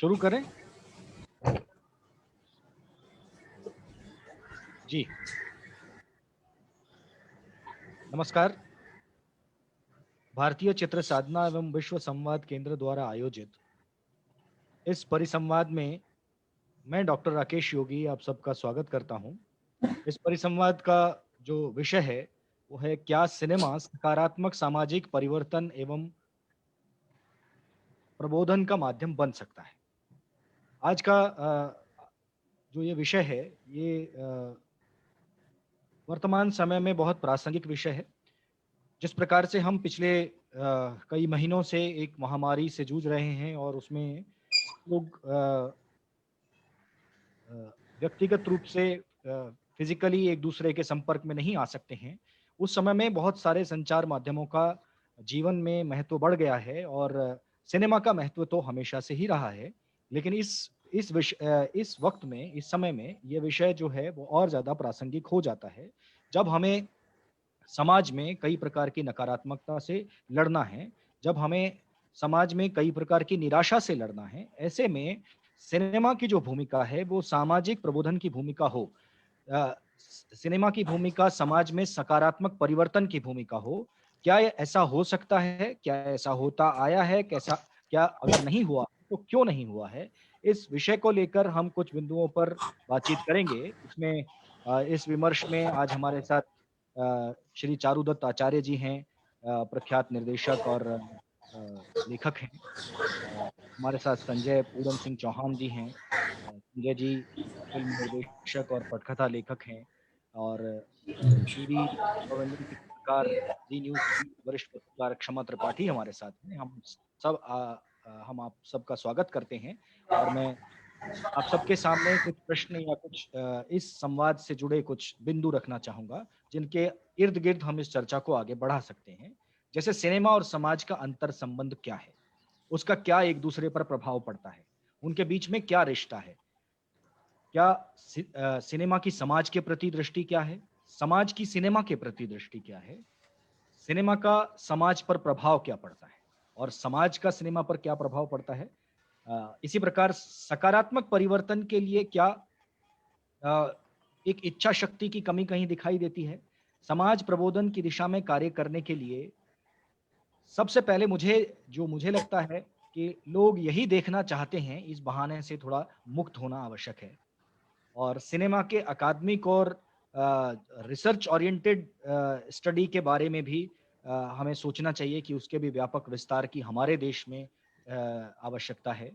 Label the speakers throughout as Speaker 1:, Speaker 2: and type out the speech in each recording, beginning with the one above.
Speaker 1: शुरू करें? जी, नमस्कार। भारतीय चित्र साधना एवं विश्व संवाद केंद्र द्वारा आयोजित इस परिसंवाद में मैं डॉक्टर राकेश योगी आप सबका स्वागत करता हूं। इस परिसंवाद का जो विषय है वो है, क्या सिनेमा सकारात्मक सामाजिक परिवर्तन एवं प्रबोधन का माध्यम बन सकता है। आज का जो ये विषय है ये वर्तमान समय में बहुत प्रासंगिक विषय है। जिस प्रकार से हम पिछले कई महीनों से एक महामारी से जूझ रहे हैं और उसमें लोग व्यक्तिगत रूप से फिजिकली एक दूसरे के संपर्क में नहीं आ सकते हैं। उस समय में बहुत सारे संचार माध्यमों का जीवन में महत्व बढ़ गया है और सिनेमा का महत्व तो हमेशा से ही रहा है। लेकिन इस वक्त में, इस समय में ये विषय जो है वो और ज़्यादा प्रासंगिक हो जाता है, जब हमें समाज में कई प्रकार की नकारात्मकता से लड़ना है, जब हमें समाज में कई प्रकार की निराशा से लड़ना है। ऐसे में सिनेमा की जो भूमिका है वो सामाजिक प्रबोधन की भूमिका हो। सिनेमा की भूमिका समाज में सकारात्मक परिवर्तन की भूमिका हो। क्या ये ऐसा हो सकता है? क्या ऐसा होता आया है? कैसा क्या अगर नहीं हुआ तो क्यों नहीं हुआ है? इस विषय को लेकर हम कुछ बिंदुओं पर बातचीत करेंगे। इसमें इस विमर्श में आज हमारे साथ श्री चारुदत्त आचार्य जी हैं, प्रख्यात निर्देशक और लेखक हैं। हमारे साथ संजय पूरन सिंह चौहान जी हैं। संजय जी फ़िल्म निर्देशक और पटकथा लेखक हैं और टीवी मनोरंजन के पत्रकार, जी न्यूज़ की वरिष्ठ पत्रकार क्षमा त्रिपाठी हमारे साथ हैं। हम आप सबका स्वागत करते हैं और मैं आप सबके सामने कुछ प्रश्न या कुछ इस संवाद से जुड़े कुछ बिंदु रखना चाहूँगा, जिनके इर्द-गिर्द हम इस चर्चा को आगे बढ़ा सकते हैं। जैसे सिनेमा और समाज का अंतर संबंध क्या है? उसका क्या एक-दूसरे पर प्रभाव पड़ता है? उनके बीच में क्या रिश्ता है? क्या सिनेमा की समाज के प्रति दृष्टि क्या है? समाज की सिनेमा के प्रति दृष्टि क्या है? सिनेमा का समाज पर प्रभाव क्या पड़ता है? और समाज का सिनेमा पर क्या प्रभाव पड़ता है? इसी प्रकार सकारात्मक परिवर्तन के लिए क्या अ, एक इच्छा शक्ति की कमी कहीं दिखाई देती है? समाज प्रबोधन की दिशा में कार्य करने के लिए सबसे पहले मुझे लगता है कि लोग यही देखना चाहते हैं, इस बहाने से थोड़ा मुक्त होना आवश्यक है। और सिनेमा के अकादमिक और रिसर्च ओरिएंटेड स्टडी के बारे में भी हमें सोचना चाहिए कि उसके भी व्यापक विस्तार की हमारे देश में आवश्यकता है।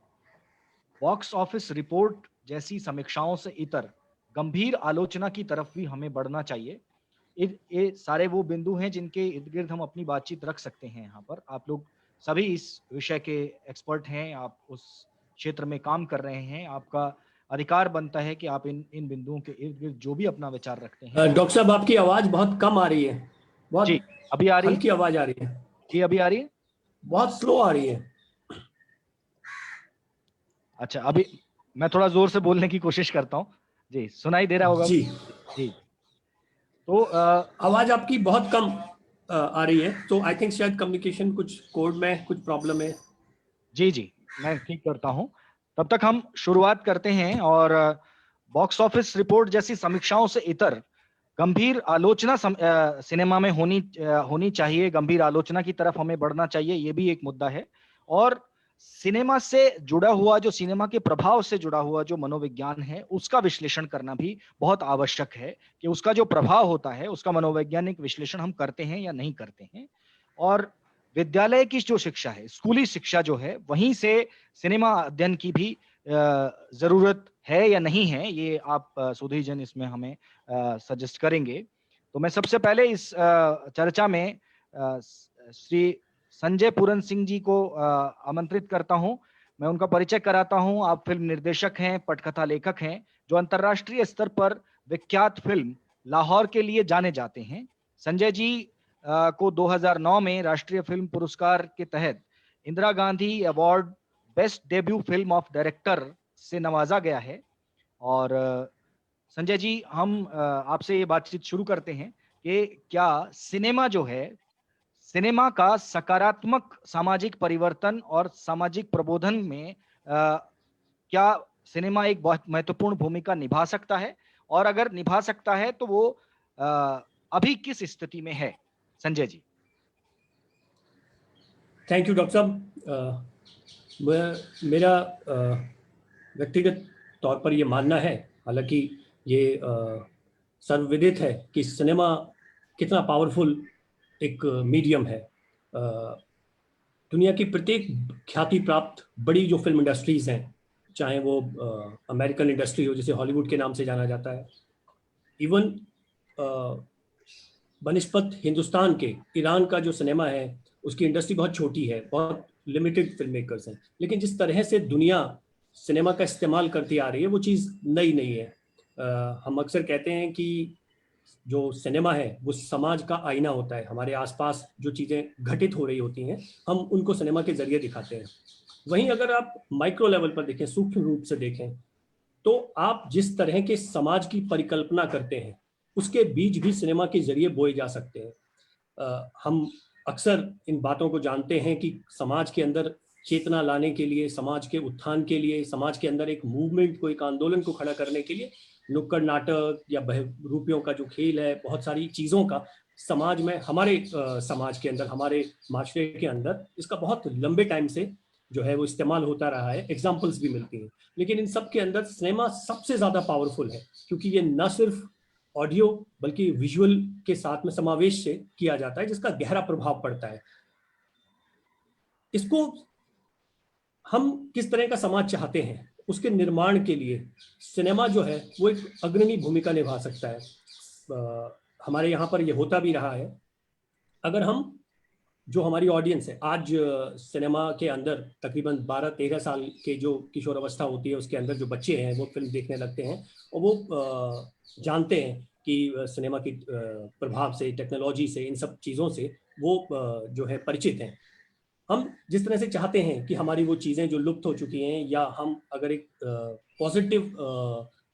Speaker 1: बॉक्स ऑफिस रिपोर्ट जैसी समीक्षाओं से इतर गंभीर आलोचना की तरफ भी हमें बढ़ना चाहिए। ये सारे वो बिंदु हैं जिनके इर्द-गिर्द हम अपनी बातचीत रख सकते हैं यहाँ पर। आप लोग सभी इस विषय के एक्सपर्ट हैं, आप उस क्षेत्र में काम कर रहे हैं, आपका अधिकार बनता है कि आप इन इन बिंदुओं के इर्द-गिर्द जो भी अपना विचार रखते हैं वो
Speaker 2: डॉक्टर साहब आपकी आवाज बहुत कम आ रही है,
Speaker 1: जी,
Speaker 2: बहुत
Speaker 1: अभी आ रही है?
Speaker 2: हल्की आवाज आ रही है,
Speaker 1: जी, अभी आ रही है?
Speaker 2: बहुत स्लो आ रही है।
Speaker 1: अच्छा, अभी मैं थोड़ा ज़ोर से बोलने की कोशिश करता हूँ। जी, सुनाई दे रहा होगा?
Speaker 2: जी,
Speaker 1: जी, तो
Speaker 2: आवाज आपकी बहुत कम आ रही है, तो आई थिंक शायद कम्युनिकेशन कुछ कोड में कुछ प्रॉब्लम है।
Speaker 1: जी, जी, मैं ठीक करता हूँ। तब तक हम शुरुआत करते हैं और बॉक्स ऑफिस रिपोर्ट जैसी समीक्षाओं से इतर गंभीर आलोचना सिनेमा में होनी चाहिए, गंभीर आलोचना की तरफ हमें बढ़ना चाहिए, ये भी एक मुद्दा है। और सिनेमा से जुड़ा हुआ जो सिनेमा के प्रभाव से जुड़ा हुआ जो मनोविज्ञान है, उसका विश्लेषण करना भी बहुत आवश्यक है कि उसका जो प्रभाव होता है, उसका मनोवैज्ञानिक विश्लेषण हम करते हैं या नहीं करते हैं। और विद्यालय की जो शिक्षा है, स्कूली शिक्षा जो है, वहीं से सिनेमा अध्ययन की भी ज़रूरत है या नहीं है, ये आप सुधीर जन इसमें हमें सजेस्ट करेंगे। तो मैं सबसे पहले इस चर्चा में श्री संजय पूरन सिंह जी को आमंत्रित करता हूं। मैं उनका परिचय कराता हूं। आप फिल्म निर्देशक हैं, पटकथा लेखक हैं, जो अंतर्राष्ट्रीय स्तर पर विख्यात फिल्म लाहौर के लिए जाने जाते हैं। संजय जी को 2009 में राष्ट्रीय फिल्म पुरस्कार के तहत Indira Gandhi award best debut film of director से नवाजा गया है। और संजय जी, हम आपसे ये बातचीत शुरू करते हैं कि क्या सिनेमा जो है, सिनेमा का सकारात्मक सामाजिक परिवर्तन और सामाजिक प्रबोधन में क्या सिनेमा एक बहुत महत्वपूर्ण भूमिका निभा सकता है, और अगर निभा सकता है तो वो अभी किस स्थिति में है? Sanjay ji.
Speaker 2: Thank you doctor साहब। मेरा व्यक्तिगत तौर पर ये मानना है, हालांकि ये सर्वविदित है कि सिनेमा कितना पावरफुल एक मीडियम है। दुनिया की प्रत्येक ख्याति प्राप्त बड़ी जो फिल्म इंडस्ट्रीज हैं, चाहे वो अमेरिकन इंडस्ट्री हो जिसे हॉलीवुड के नाम से जाना जाता है, इवन बनिस्पत हिंदुस्तान के ईरान का जो सिनेमा है उसकी इंडस्ट्री बहुत छोटी है, बहुत लिमिटेड फिल्म मेकर्स हैं, लेकिन जिस तरह से दुनिया सिनेमा का इस्तेमाल करती आ रही है वो चीज़ नई नहीं है। हम अक्सर कहते हैं कि जो सिनेमा है वो समाज का आईना होता है। हमारे आसपास जो चीज़ें घटित हो रही होती हैं हम उनको सिनेमा के जरिए दिखाते हैं। वहीं अगर आप माइक्रो लेवल पर देखें, सूक्ष्म रूप से देखें, तो आप जिस तरह के समाज की परिकल्पना करते हैं उसके बीज भी सिनेमा के जरिए बोए जा सकते हैं। हम अक्सर इन बातों को जानते हैं कि समाज के अंदर चेतना लाने के लिए, समाज के उत्थान के लिए, समाज के अंदर एक मूवमेंट को, एक आंदोलन को खड़ा करने के लिए नुक्कड़ नाटक या बहरूपियों का जो खेल है, बहुत सारी चीज़ों का समाज में, हमारे समाज के अंदर, हमारे माशरे के अंदर इसका बहुत लंबे टाइम से जो है वो इस्तेमाल होता रहा है। एग्जाम्पल्स भी मिलती हैं, लेकिन इन सब के अंदर सिनेमा सबसे ज़्यादा पावरफुल है, क्योंकि ये न सिर्फ ऑडियो बल्कि विजुअल के साथ में समावेश से किया जाता है, जिसका गहरा प्रभाव पड़ता है। इसको हम किस तरह का समाज चाहते हैं उसके निर्माण के लिए सिनेमा जो है वो एक अग्रणी भूमिका निभा सकता है। हमारे यहाँ पर ये होता भी रहा है। अगर हम, जो हमारी ऑडियंस है आज सिनेमा के अंदर, तकरीबन 12-13 साल के जो किशोर अवस्था होती है उसके अंदर जो बच्चे हैं वो फिल्म देखने लगते हैं और वो जानते हैं कि सिनेमा की प्रभाव से, टेक्नोलॉजी से, इन सब चीज़ों से वो जो है परिचित हैं। हम जिस तरह से चाहते हैं कि हमारी वो चीज़ें जो लुप्त हो चुकी हैं, या हम अगर एक पॉजिटिव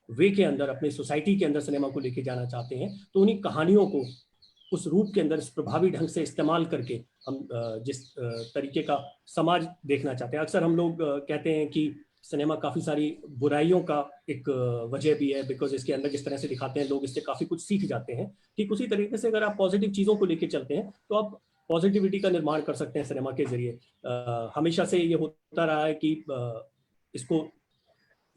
Speaker 2: वे के अंदर अपनी सोसाइटी के अंदर सिनेमा को लेके जाना चाहते हैं, तो उन्हीं कहानियों को उस रूप के अंदर प्रभावी ढंग से इस्तेमाल करके हम जिस तरीके का समाज देखना चाहते हैं। अक्सर हम लोग कहते हैं कि सिनेमा काफ़ी सारी बुराइयों का एक वजह भी है, बिकॉज इसके अंदर जिस तरह से दिखाते हैं लोग इससे काफ़ी कुछ सीख जाते हैं। ठीक उसी तरीके से अगर आप पॉजिटिव चीज़ों को लेके चलते हैं तो आप पॉजिटिविटी का निर्माण कर सकते हैं सिनेमा के जरिए। हमेशा से ये होता रहा है कि इसको,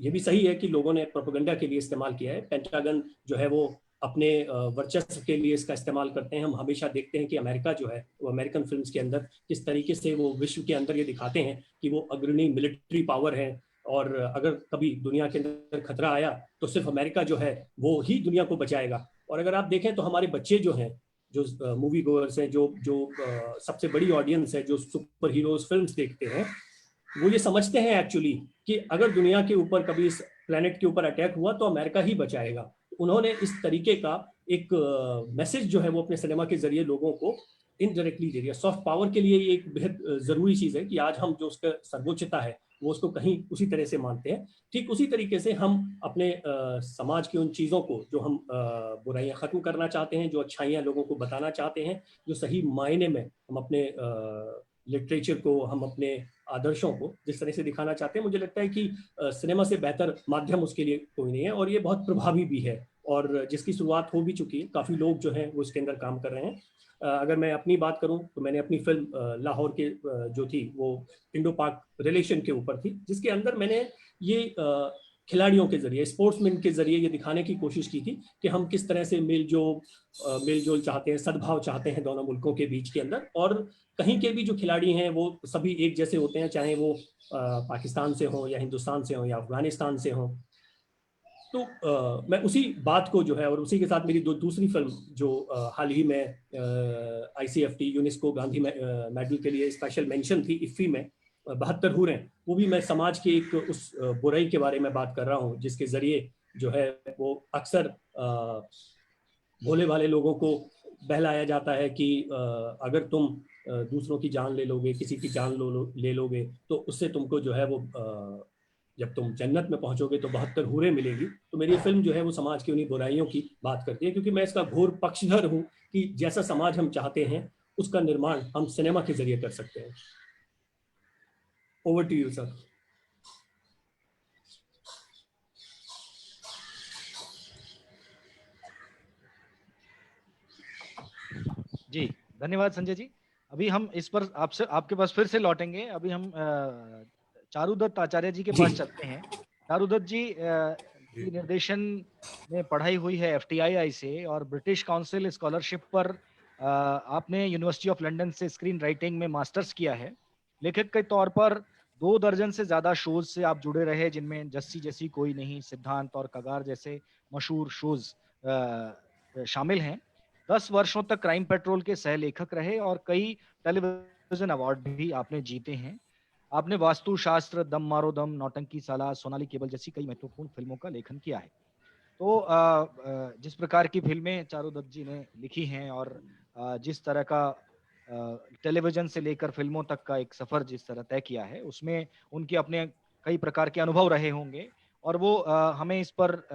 Speaker 2: ये भी सही है कि लोगों ने प्रोपेगेंडा के लिए इस्तेमाल किया है। पेंटागन जो है वो अपने वर्चस्व के लिए इसका इस्तेमाल करते हैं। हम हमेशा देखते हैं कि अमेरिका जो है वो अमेरिकन फिल्म्स के अंदर किस तरीके से वो विश्व के अंदर ये दिखाते हैं कि वो अग्रणी मिलिट्री पावर है, और अगर कभी दुनिया के अंदर खतरा आया तो सिर्फ अमेरिका जो है वो ही दुनिया को बचाएगा। और अगर आप देखें तो हमारे बच्चे जो हैं, जो मूवी गोअर्स हैं, जो जो सबसे बड़ी ऑडियंस है, जो सुपर हीरोज फिल्म्स देखते हैं, वो ये समझते हैं एक्चुअली कि अगर दुनिया के ऊपर कभी इस प्लेनेट के ऊपर अटैक हुआ तो अमेरिका ही बचाएगा। उन्होंने इस तरीके का एक मैसेज जो है वो अपने सिनेमा के जरिए लोगों को इनडायरेक्टली दे दिया। सॉफ्ट पावर के लिए ये एक बेहद जरूरी चीज़ है कि आज हम जो उसका सर्वोच्चता है वो उसको कहीं उसी तरह से मानते हैं। ठीक उसी तरीके से हम अपने समाज की उन चीज़ों को, जो हम बुराइयां ख़त्म करना चाहते हैं, जो अच्छाइयाँ लोगों को बताना चाहते हैं, जो सही मायने में हम अपने लिटरेचर को, हम अपने आदर्शों को जिस तरह से दिखाना चाहते हैं, मुझे लगता है कि सिनेमा से बेहतर माध्यम उसके लिए कोई नहीं है, और ये बहुत प्रभावी भी है, और जिसकी शुरुआत हो भी चुकी है। काफ़ी लोग जो हैं वो इसके अंदर काम कर रहे हैं। अगर मैं अपनी बात करूं तो मैंने अपनी फिल्म लाहौर के जो थी वो इंडो पाक रिलेशन के ऊपर थी, जिसके अंदर मैंने ये खिलाड़ियों के जरिए, स्पोर्ट्समैन के जरिए ये दिखाने की कोशिश की थी कि हम किस तरह से मेलजोल चाहते हैं, सद्भाव चाहते हैं दोनों मुल्कों के बीच के अंदर, और कहीं के भी जो खिलाड़ी हैं वो सभी एक जैसे होते हैं, चाहे वो पाकिस्तान से हो या हिंदुस्तान से हो या अफगानिस्तान से हो। तो मैं उसी बात को जो है, और उसी के साथ मेरी दूसरी फिल्म जो हाल ही में ICFT यूनेस्को गांधी मेडल के लिए स्पेशल मेंशन थी, इफ्फी में 72 हूरें, वो भी मैं समाज की एक उस बुराई के बारे में बात कर रहा हूँ जिसके जरिए जो है वो अक्सर भोले भाले लोगों को बहलाया जाता है कि अगर तुम दूसरों की जान ले लोगे, किसी की जान ले लोगे, तो उससे तुमको जो है वो जब तुम जन्नत में पहुंचोगे तो 72 हूरें मिलेगी। तो मेरी फिल्म जो है वो समाज की उन्हीं बुराइयों की बात करती है, क्योंकि मैं इसका घोर पक्षधर हूँ कि जैसा समाज हम चाहते हैं उसका निर्माण हम सिनेमा के जरिए कर सकते हैं। Over to you sir.
Speaker 1: धन्यवाद संजय जी। अभी हम इस पर आपसे आपके पास फिर से लौटेंगे। अभी हम चारुदत्त आचार्य जी के
Speaker 2: जी
Speaker 1: पास चलते हैं। चारुदत्त जी
Speaker 3: जी
Speaker 1: की निर्देशन में पढ़ाई हुई है एफटीआईआई से, और ब्रिटिश काउंसिल स्कॉलरशिप पर आपने यूनिवर्सिटी ऑफ लंदन से स्क्रीन राइटिंग में मास्टर्स किया है। लेखक के तौर पर 2 दर्जन से ज्यादा शोज से आप जुड़े रहे, जिनमें जस्सी जैसी कोई नहीं, सिद्धांत और कगार जैसे मशहूर शोज शामिल हैं। 10 वर्षों तक क्राइम पेट्रोल के सह लेखक रहे और कई टेलीविजन अवार्ड भी आपने जीते हैं। आपने वास्तु शास्त्र, दम मारो दम, नौटंकी साला, सोनाली केबल जैसी कई महत्वपूर्ण फिल्मों का लेखन किया है। तो जिस प्रकार की फिल्में चारुदत्त जी ने लिखी हैं, और जिस तरह का टेलीविजन से लेकर फिल्मों तक का एक सफर जिस तरह तय किया है, उसमें उनके अपने कई प्रकार के अनुभव रहे होंगे। और वो हमें इस पर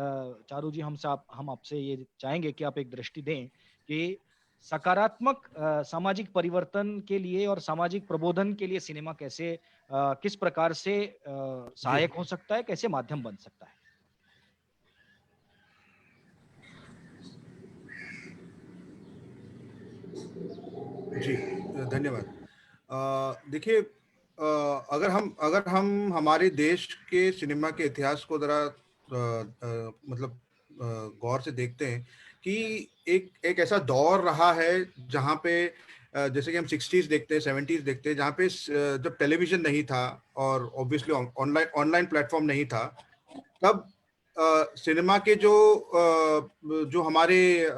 Speaker 1: चारू जी हम आपसे ये चाहेंगे कि आप एक दृष्टि दें कि सकारात्मक सामाजिक परिवर्तन के लिए और सामाजिक प्रबोधन के लिए सिनेमा कैसे किस प्रकार से
Speaker 3: जी
Speaker 1: सहायक हो सकता है, कैसे माध्यम बन सकता है।
Speaker 3: जी धन्यवाद। देखिए, अगर हम हमारे देश के सिनेमा के इतिहास को जरा मतलब गौर से देखते हैं कि एक एक ऐसा दौर रहा है जहाँ पे जैसे कि हम 60s देखते हैं, 70s देखते हैं, जहाँ पे जब टेलीविजन नहीं था और ऑब्वियसली ऑनलाइन ऑनलाइन प्लेटफॉर्म नहीं था, तब सिनेमा के जो हमारे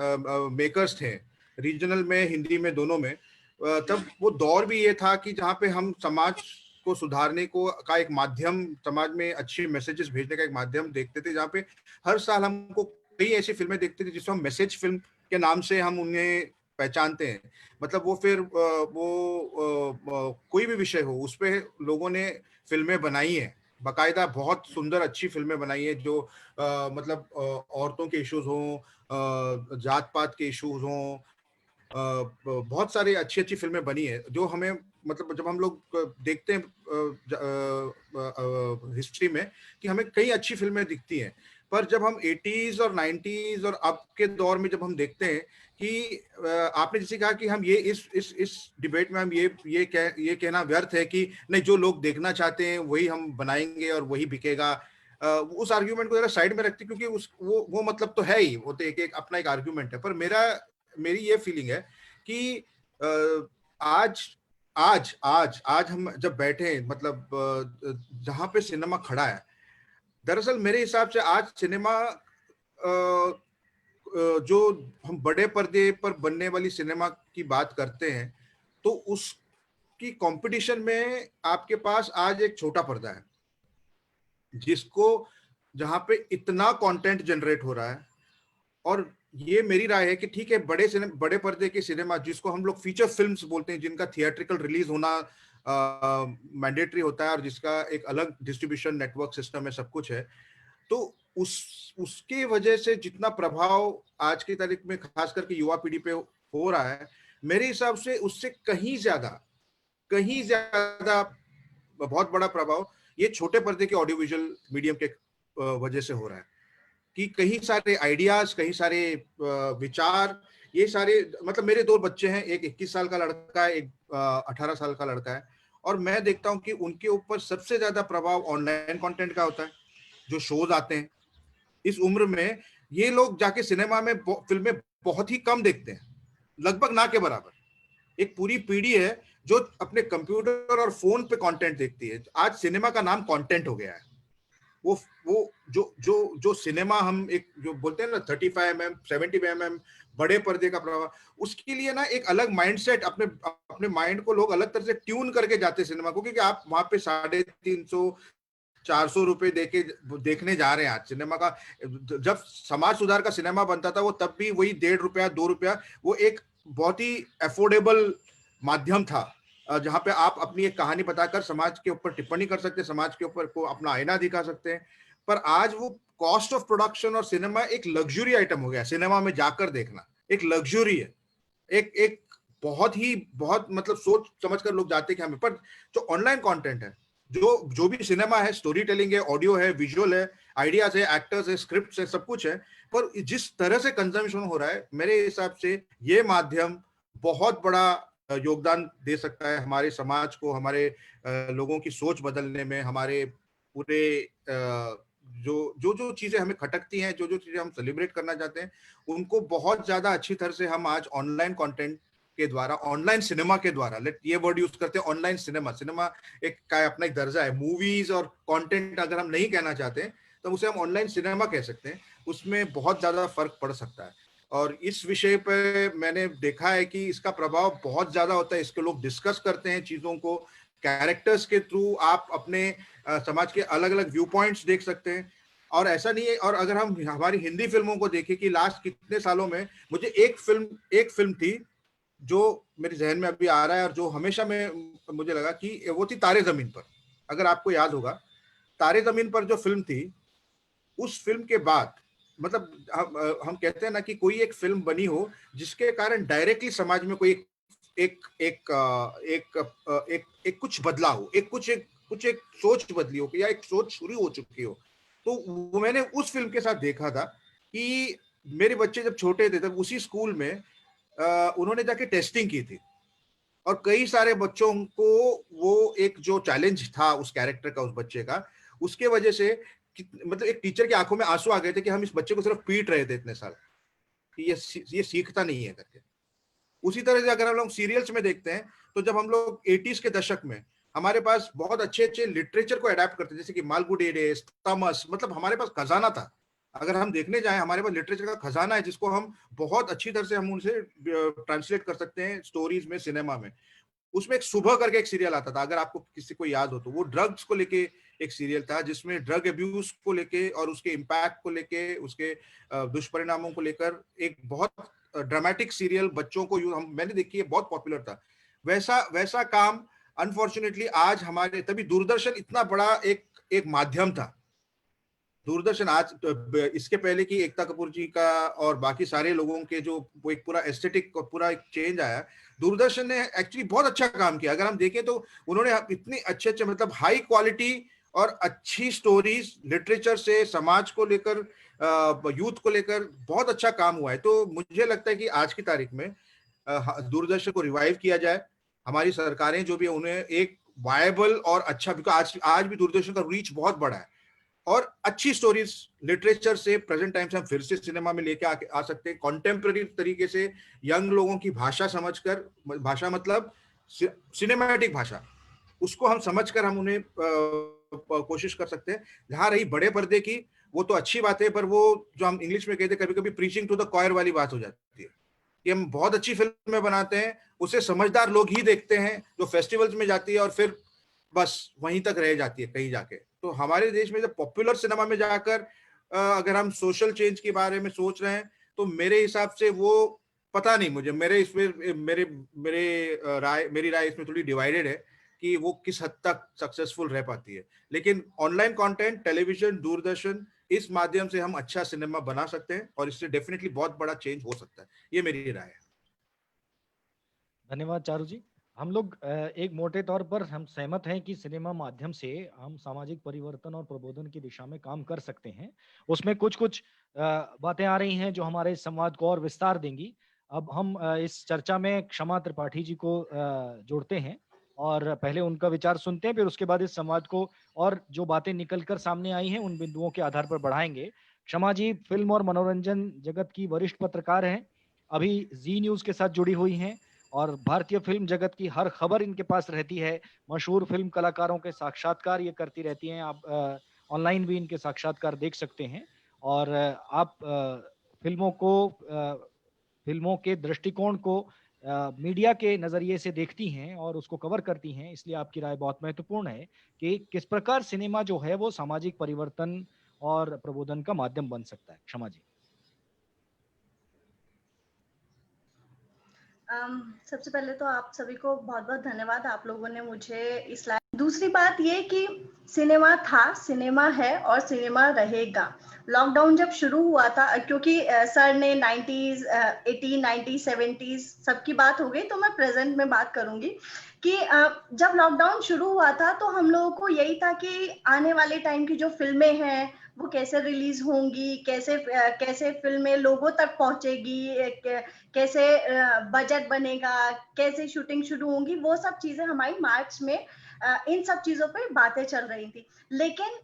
Speaker 3: मेकर्स थे, रीजनल में, हिंदी में, दोनों में, तब वो दौर भी ये था कि जहाँ पे हम समाज को सुधारने को का एक माध्यम, समाज में अच्छी मैसेजेस भेजने का एक माध्यम देखते थे, जहाँ पे हर साल हमको कई ऐसी फिल्में देखते थे जिसको हम मैसेज फिल्म के नाम से हम उन्हें पहचानते हैं। मतलब वो फिर कोई भी विषय हो, उस पे लोगों ने फिल्में बनाई हैं, बाकायदा बहुत सुंदर अच्छी फिल्में बनाई है, जो मतलब औरतों के इश्यूज हों, जात पात के इश्यूज हों, बहुत सारी अच्छी अच्छी फिल्में बनी है, जो हमें मतलब जब हम लोग देखते हैं हिस्ट्री में कि हमें कई अच्छी फिल्में दिखती हैं। पर जब हम 80s और 90s और अब के दौर में जब हम देखते हैं कि आपने जैसे कहा कि हम ये इस डिबेट में हम ये कहना व्यर्थ है कि नहीं, जो लोग देखना चाहते हैं वही हम बनाएंगे और वही बिकेगा। उस आर्ग्यूमेंट को जरा साइड में रखते, क्योंकि उस वो मतलब तो है ही, वो तो एक अपना एक आर्ग्यूमेंट है। पर मेरी ये फीलिंग है कि आज आज आज आज हम जब बैठे हैं, मतलब जहां पे सिनेमा खड़ा है, दरअसल मेरे हिसाब से आज सिनेमा जो हम बड़े पर्दे पर बनने वाली सिनेमा की बात करते हैं, तो उसकी कंपटीशन में आपके पास आज एक छोटा पर्दा है, जिसको जहां पे इतना कंटेंट जनरेट हो रहा है। और ये मेरी राय है कि ठीक है, बड़े पर्दे के सिनेमा, जिसको हम लोग फीचर फिल्म्स बोलते हैं, जिनका थिएट्रिकल रिलीज होना मैंडेटरी होता है और जिसका एक अलग डिस्ट्रीब्यूशन नेटवर्क सिस्टम है, सब कुछ है, तो उसके वजह से जितना प्रभाव आज की तारीख में खास करके युवा पीढ़ी पे हो रहा है, मेरे हिसाब से उससे कहीं ज्यादा बहुत बड़ा प्रभाव ये छोटे पर्दे के ऑडियो विजुअल मीडियम के वजह से हो रहा है। कि कहीं सारे आइडियाज, कहीं सारे विचार, ये सारे, मतलब मेरे 2 बच्चे हैं, एक 21 साल का लड़का है, एक 18 साल का लड़का है, और मैं देखता हूँ कि उनके ऊपर सबसे ज्यादा प्रभाव ऑनलाइन कंटेंट का होता है, जो शोज आते हैं। इस उम्र में ये लोग जाके सिनेमा में फिल्में बहुत ही कम देखते हैं, लगभग ना के बराबर। एक पूरी पीढ़ी है जो अपने कंप्यूटर और फोन पे कंटेंट देखती है। आज सिनेमा का नाम कंटेंट हो गया है। वो जो सिनेमा हम एक जो बोलते हैं ना 35 mm 70 mm बड़े पर्दे का प्रभाव, उसके लिए ना एक अलग माइंडसेट, अपने माइंड को लोग अलग तरह से ट्यून करके जाते हैं सिनेमा को, क्योंकि आप वहां पे 350-400 रुपए देखने जा रहे हैं आज सिनेमा का। जब समाज सुधार का सिनेमा बनता था, वो तब भी वही 1.5 रुपया 2 रुपया, वो एक बहुत ही अफोर्डेबल माध्यम था, जहां पे आप अपनी एक कहानी बताकर समाज के ऊपर टिप्पणी कर सकते हैं, समाज के ऊपर को अपना आईना दिखा सकते हैं। पर आज वो कॉस्ट ऑफ प्रोडक्शन और सिनेमा एक लग्जरी आइटम हो गया। सिनेमा में जाकर देखना एक लग्जरी है, एक बहुत मतलब सोच समझ कर लोग जाते हैं कि हमें। पर जो ऑनलाइन कंटेंट है, जो भी सिनेमा है, स्टोरी टेलिंग है, ऑडियो है, विजुअल है, आइडियाज है, एक्टर्स है, स्क्रिप्ट है, सब कुछ है, पर जिस तरह से कंजम्पशन हो रहा है, मेरे हिसाब से ये माध्यम बहुत बड़ा योगदान दे सकता है हमारे समाज को, हमारे लोगों की सोच बदलने में, हमारे पूरे जो जो जो चीजें हमें खटकती हैं, जो जो चीजें हम सेलिब्रेट करना चाहते हैं, उनको बहुत ज्यादा अच्छी तरह से हम आज ऑनलाइन कंटेंट के द्वारा, ऑनलाइन सिनेमा के द्वारा, लेट ये वर्ड यूज करते हैं, ऑनलाइन सिनेमा। सिनेमा एक का अपना एक दर्जा है, मूवीज और कंटेंट अगर हम नहीं कहना चाहते तो उसे हम ऑनलाइन सिनेमा कह सकते हैं। उसमें बहुत ज्यादा फर्क पड़ सकता है और इस विषय पे मैंने देखा है कि इसका प्रभाव बहुत ज्यादा होता है। इसके लोग डिस्कस करते हैं चीजों को, कैरेक्टर्स के थ्रू आप अपने समाज के अलग अलग व्यू पॉइंट्स देख सकते हैं। और ऐसा नहीं है, और अगर हम हमारी हिंदी फिल्मों को देखें कि लास्ट कितने सालों में मुझे एक फिल्म थी जो मेरे जहन में अभी आ रहा है और जो हमेशा में मुझे लगा कि वो थी तारे जमीन पर। अगर आपको याद होगा, तारे जमीन पर जो फिल्म थी, उस फिल्म के बाद मतलब हम कहते हैं ना कि कोई एक फिल्म बनी हो जिसके कारण डायरेक्टली समाज में कोई एक एक एक एक, एक कुछ बदला हो, कुछ एक सोच बदली हो या एक सोच शुरू हो चुकी हो। तो वो मैंने उस फिल्म के साथ देखा था कि मेरे बच्चे जब छोटे थे तब उसी स्कूल में उन्होंने जाके टेस्टिंग की थी और कई सारे बच्चों को वो एक जो चैलेंज था उस कैरेक्टर का, उस बच्चे का, उसके वजह से मतलब एक टीचर की आंखों में आंसू आ गए थे कि हम इस बच्चे को सिर्फ पीट रहे थे इतने साल कि ये सीखता नहीं है करके। उसी तरह से अगर हम लोग सीरियल्स में देखते हैं तो जब हम लोग 80s के दशक में हमारे पास बहुत अच्छे अच्छे लिटरेचर को अडेप्ट करते, जैसे कि मालगुडी डेज, तमस, मतलब हमारे पास खजाना था। अगर हम देखने जाएं, हमारे पास लिटरेचर का खजाना है जिसको हम बहुत अच्छी तरह से हम उनसे ट्रांसलेट कर सकते हैं स्टोरीज में, सिनेमा में। उसमें एक सुबह करके एक सीरियल आता था, अगर आपको किसी को याद हो तो, वो ड्रग्स को लेके एक सीरियल था जिसमें ड्रग अब्यूज को लेके और उसके इम्पैक्ट को लेके, उसके दुष्परिणामों को लेकर एक बहुत ड्रामेटिक सीरियल बच्चों को मैंने देखी है, बहुत पॉपुलर था। वैसा वैसा काम अनफॉर्चुनेटली आज हमारे, तभी दूरदर्शन इतना बड़ा एक माध्यम था। दूरदर्शन आज, इसके पहले की एकता कपूर जी का और बाकी सारे लोगों के जो वो एक पूरा एस्थेटिक और पूरा एक चेंज आया, दूरदर्शन ने एक्चुअली बहुत अच्छा काम किया। अगर हम देखें तो उन्होंने इतनी अच्छे अच्छे मतलब हाई क्वालिटी और अच्छी स्टोरीज, लिटरेचर से समाज को लेकर, यूथ को लेकर बहुत अच्छा काम हुआ है। तो मुझे लगता है कि आज की तारीख में दूरदर्शन को रिवाइव किया जाए। हमारी सरकारें जो भी, उन्हें एक वायबल और अच्छा, बिकॉज आज भी दूरदर्शन का रीच बहुत बड़ा है और अच्छी स्टोरीज लिटरेचर से प्रेजेंट टाइम से हम फिर से सिनेमा में लेके आ सकते हैं, कॉन्टेम्पररी तरीके से, यंग लोगों की भाषा समझकर, भाषा मतलब सिनेमैटिक भाषा, उसको हम समझकर हम उन्हें कोशिश कर सकते हैं। जहां रही बड़े पर्दे की, वो तो अच्छी बात है, पर वो जो हम इंग्लिश में कहते हैं कभी कभी प्रीचिंग टू द कॉयर वाली बात हो जाती है कि हम बहुत अच्छी फिल्में बनाते हैं, उसे समझदार लोग ही देखते हैं, जो फेस्टिवल्स में जाती है और फिर बस वहीं तक रह जाती है कहीं जाके। तो हमारे देश में जब पॉपुलर सिनेमा में जाकर अगर हम सोशल चेंज के बारे में सोच रहे हैं तो मेरे हिसाब से वो, पता नहीं मुझे, मेरे इसमें मेरी राय इसमें थोड़ी डिवाइडेड है कि वो किस हद तक सक्सेसफुल रह पाती है। लेकिन ऑनलाइन कंटेंट, टेलीविजन, दूरदर्शन, इस माध्यम से हम अच्छा सिनेमा बना सकते हैं और इससे डेफिनेटली बहुत बड़ा चेंज हो सकता है। ये मेरी राय है।
Speaker 1: धन्यवाद चारू जी। हम लोग एक मोटे तौर पर हम सहमत हैं कि सिनेमा माध्यम से हम सामाजिक परिवर्तन और प्रबोधन की दिशा में काम कर सकते हैं। उसमें कुछ कुछ बातें आ रही हैं जो हमारे संवाद को और विस्तार देंगी। अब हम इस चर्चा में क्षमा त्रिपाठी जी को जोड़ते हैं और पहले उनका विचार सुनते हैं, फिर उसके बाद इस संवाद को और जो बातें निकलकर सामने आई हैं उन बिंदुओं के आधार पर बढ़ाएंगे। क्षमा जी फिल्म और मनोरंजन जगत की वरिष्ठ पत्रकार हैं, अभी जी न्यूज के साथ जुड़ी हुई हैं और भारतीय फिल्म जगत की हर खबर इनके पास रहती है। मशहूर फिल्म कलाकारों के साक्षात्कार ये करती रहती हैं, आप ऑनलाइन भी इनके साक्षात्कार देख सकते हैं। और आप फिल्मों के दृष्टिकोण को मीडिया के नजरिए से देखती हैं और उसको कवर करती हैं, इसलिए आपकी राय बहुत महत्वपूर्ण है कि किस प्रकार सिनेमा जो है वो सामाजिक परिवर्तन और प्रबोधन का माध्यम बन सकता है। क्षमा जी।
Speaker 4: सबसे पहले तो आप सभी को बहुत बहुत धन्यवाद, आप लोगों ने मुझे इस लायक। दूसरी बात ये कि सिनेमा था, सिनेमा है और सिनेमा रहेगा। लॉकडाउन जब शुरू हुआ था, क्योंकि सर ने 90s, 80, 90, 70s सबकी बात हो गई, तो मैं प्रेजेंट में बात करूंगी कि जब लॉकडाउन शुरू हुआ था तो हम लोगों को यही था कि आने वाले टाइम की जो फिल्में हैं वो कैसे रिलीज होंगी, कैसे फिल्में लोगों तक पहुंचेगी, कैसे बजट बनेगा, कैसे शूटिंग शुरू होंगी, वो सब चीजें हमारी मार्च में इन सब चीजों पे बातें चल रही थी। लेकिन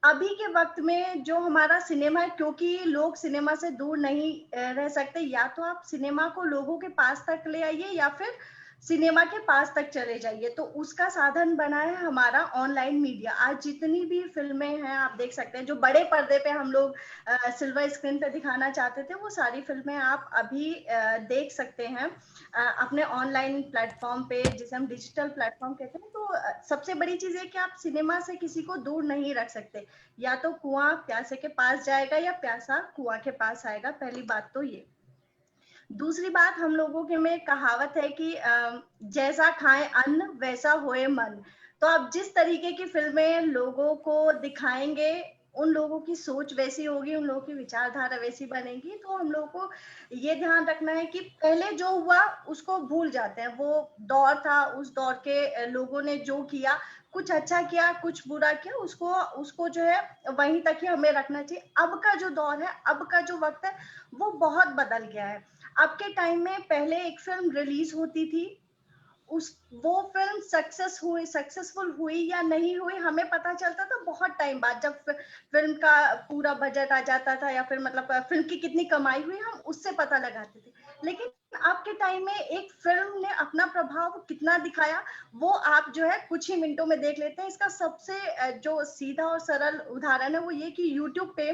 Speaker 4: अभी के वक्त में जो हमारा सिनेमा है, क्योंकि लोग सिनेमा से दूर नहीं रह सकते, या तो आप सिनेमा को लोगों के पास तक ले आइए या फिर सिनेमा के पास तक चले जाइए, तो उसका साधन बना है हमारा ऑनलाइन मीडिया। आज जितनी भी फिल्में हैं आप देख सकते हैं, जो बड़े पर्दे पे हम लोग सिल्वर स्क्रीन पे दिखाना चाहते थे, वो सारी फिल्में आप अभी देख सकते हैं अपने ऑनलाइन प्लेटफॉर्म पे, जिसे हम डिजिटल प्लेटफॉर्म कहते हैं। तो सबसे बड़ी चीज है कि आप सिनेमा से किसी को दूर नहीं रख सकते, या तो कुआं प्यासे के पास जाएगा या प्यासा कुआं के पास आएगा, पहली बात तो ये। दूसरी बात, हम लोगों के में कहावत है कि जैसा खाएं अन्न वैसा होए मन। तो आप जिस तरीके की फिल्में लोगों को दिखाएंगे, उन लोगों की सोच वैसी होगी, उन लोगों की विचारधारा वैसी बनेगी। तो हम लोगों को ये ध्यान रखना है कि पहले जो हुआ उसको भूल जाते हैं, वो दौर था, उस दौर के लोगों ने जो किया, कुछ अच्छा किया कुछ बुरा किया, उसको जो है वहीं तक ही हमें रखना चाहिए। अब का जो दौर है, अब का जो वक्त है, वो बहुत बदल गया है। अब के टाइम में पहले एक फिल्म रिलीज होती थी, वो फिल्म सक्सेसफुल हुई या नहीं हुई हमें पता चलता था बहुत टाइम बाद, जब फिल्म का पूरा बजट आ जाता था, या फिर मतलब फिल्म की कितनी कमाई हुई हम उससे पता लगाते थे। लेकिन अब के टाइम में एक फिल्म ने अपना प्रभाव कितना दिखाया, वो आप जो है कुछ ही मिनटों में देख लेते हैं। इसका सबसे जो सीधा और सरल उदाहरण है वो ये कि यूट्यूब पे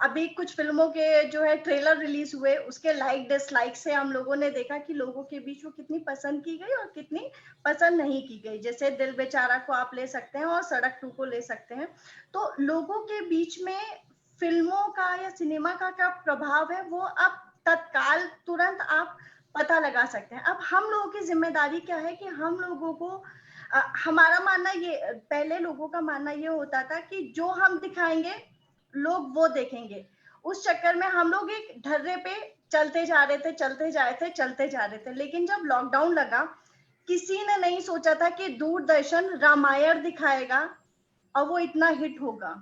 Speaker 4: अभी कुछ फिल्मों के जो है ट्रेलर रिलीज हुए, उसके लाइक डिसलाइक से हम लोगों ने देखा कि लोगों के बीच वो कितनी पसंद की गई और कितनी पसंद नहीं की गई। जैसे दिल बेचारा को आप ले सकते हैं और सड़क 2 को ले सकते हैं। तो लोगों के बीच में फिल्मों का या सिनेमा का क्या प्रभाव है, वो अब तत्काल तुरंत आप पता लगा सकते हैं। अब हम लोगों की जिम्मेदारी क्या है कि हम लोगों को हमारा मानना ये, पहले लोगों का मानना ये होता था कि जो हम दिखाएंगे लोग वो देखेंगे। उस चक्कर में हम लोग एक ढर्रे पे चलते जा रहे थे। लेकिन जब लॉकडाउन लगा, किसी ने नहीं सोचा था कि दूरदर्शन रामायण दिखाएगा और वो इतना हिट होगा,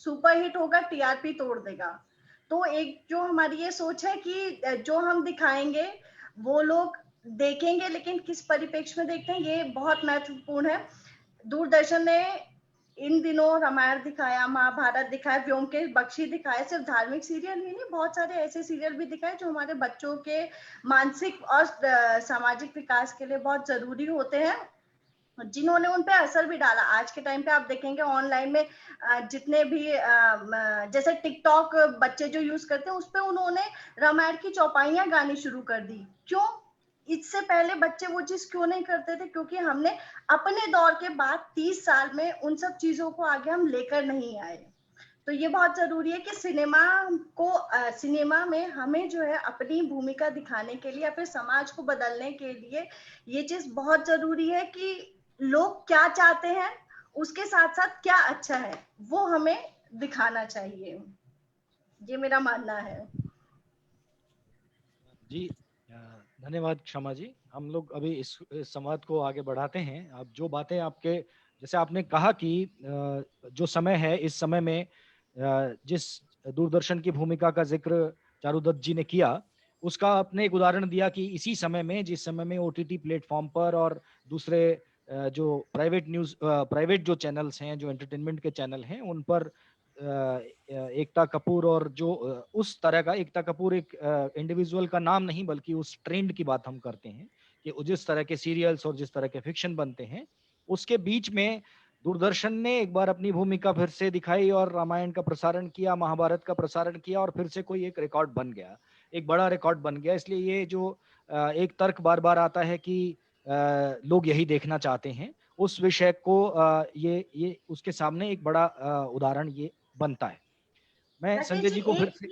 Speaker 4: सुपर हिट होगा, टीआरपी तोड़ देगा। तो एक जो हमारी ये सोच है कि जो हम दिखाएंगे वो लोग देखेंगे, लेकिन किस परिप्रेक्ष्य में देखते हैं ये बहुत महत्वपूर्ण है। दूरदर्शन ने इन दिनों रामायण दिखाया, महाभारत दिखाया, व्योमकेश बख्शी दिखाया। सिर्फ धार्मिक सीरियल ही नहीं, बहुत सारे ऐसे सीरियल भी दिखाए जो हमारे बच्चों के मानसिक और सामाजिक विकास के लिए बहुत जरूरी होते हैं, जिन्होंने उन पे असर भी डाला। आज के टाइम पे आप देखेंगे ऑनलाइन में जितने भी जैसे टिकटॉक बच्चे जो यूज करते हैं, उस पे उन्होंने रामायण की चौपाइयां गानी शुरू कर दी। क्यों? इससे पहले बच्चे वो चीज क्यों नहीं करते थे? क्योंकि हमने अपने दौर के बाद 30 साल में उन सब चीजों को आगे हम लेकर नहीं आए। तो ये बहुत जरूरी है कि सिनेमा में हमें जो है अपनी भूमिका दिखाने के लिए या फिर समाज को बदलने के लिए ये चीज बहुत जरूरी है कि लोग क्या चाहते हैं, उसके साथ साथ क्या अच्छा है वो हमें दिखाना चाहिए। ये मेरा मानना है।
Speaker 1: जी, धन्यवाद क्षमा जी। हम लोग अभी इस संवाद को आगे बढ़ाते हैं। अब जो बातें आपके, जैसे आपने कहा कि जो समय है, इस समय में जिस दूरदर्शन की भूमिका का जिक्र चारुदत्त जी ने किया, उसका आपने एक उदाहरण दिया कि इसी समय में, जिस समय में ओटीटी प्लेटफॉर्म पर और दूसरे जो प्राइवेट जो चैनल्स हैं, जो एंटरटेनमेंट के चैनल हैं, उन पर एकता कपूर, और जो उस तरह का एकता कपूर एक इंडिविजुअल का नाम नहीं बल्कि उस ट्रेंड की बात हम करते हैं कि जिस तरह के सीरियल्स और जिस तरह के फिक्शन बनते हैं, उसके बीच में दूरदर्शन ने एक बार अपनी भूमिका फिर से दिखाई और रामायण का प्रसारण किया, महाभारत का प्रसारण किया, और फिर से कोई एक रिकॉर्ड बन गया, एक बड़ा रिकॉर्ड बन गया। इसलिए ये जो एक तर्क बार बार आता है कि लोग यही देखना चाहते हैं, उस विषय को ये उसके सामने एक बड़ा उदाहरण ये बनता है। मैं संजय जी को फिर से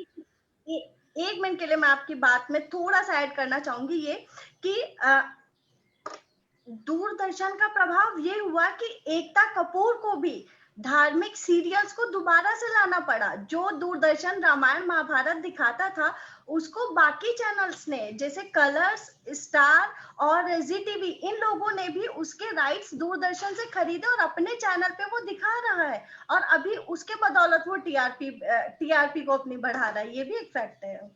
Speaker 4: एक मिनट के लिए मैं आपकी बात में थोड़ा सा ऐड करना चाहूंगी, ये कि दूरदर्शन का प्रभाव ये हुआ कि एकता कपूर को भी धार्मिक सीरियल्स को दोबारा से लाना पड़ा। जो दूरदर्शन रामायण महाभारत दिखाता था उसको बाकी चैनल्स ने, जैसे कलर्स, स्टार और जी टीवी, इन लोगों ने भी उसके राइट्स दूरदर्शन से खरीदे और अपने चैनल पे वो दिखा रहा है, और अभी उसके बदौलत वो टीआरपी को अपनी बढ़ा रहा है। ये भी एक फैक्ट है।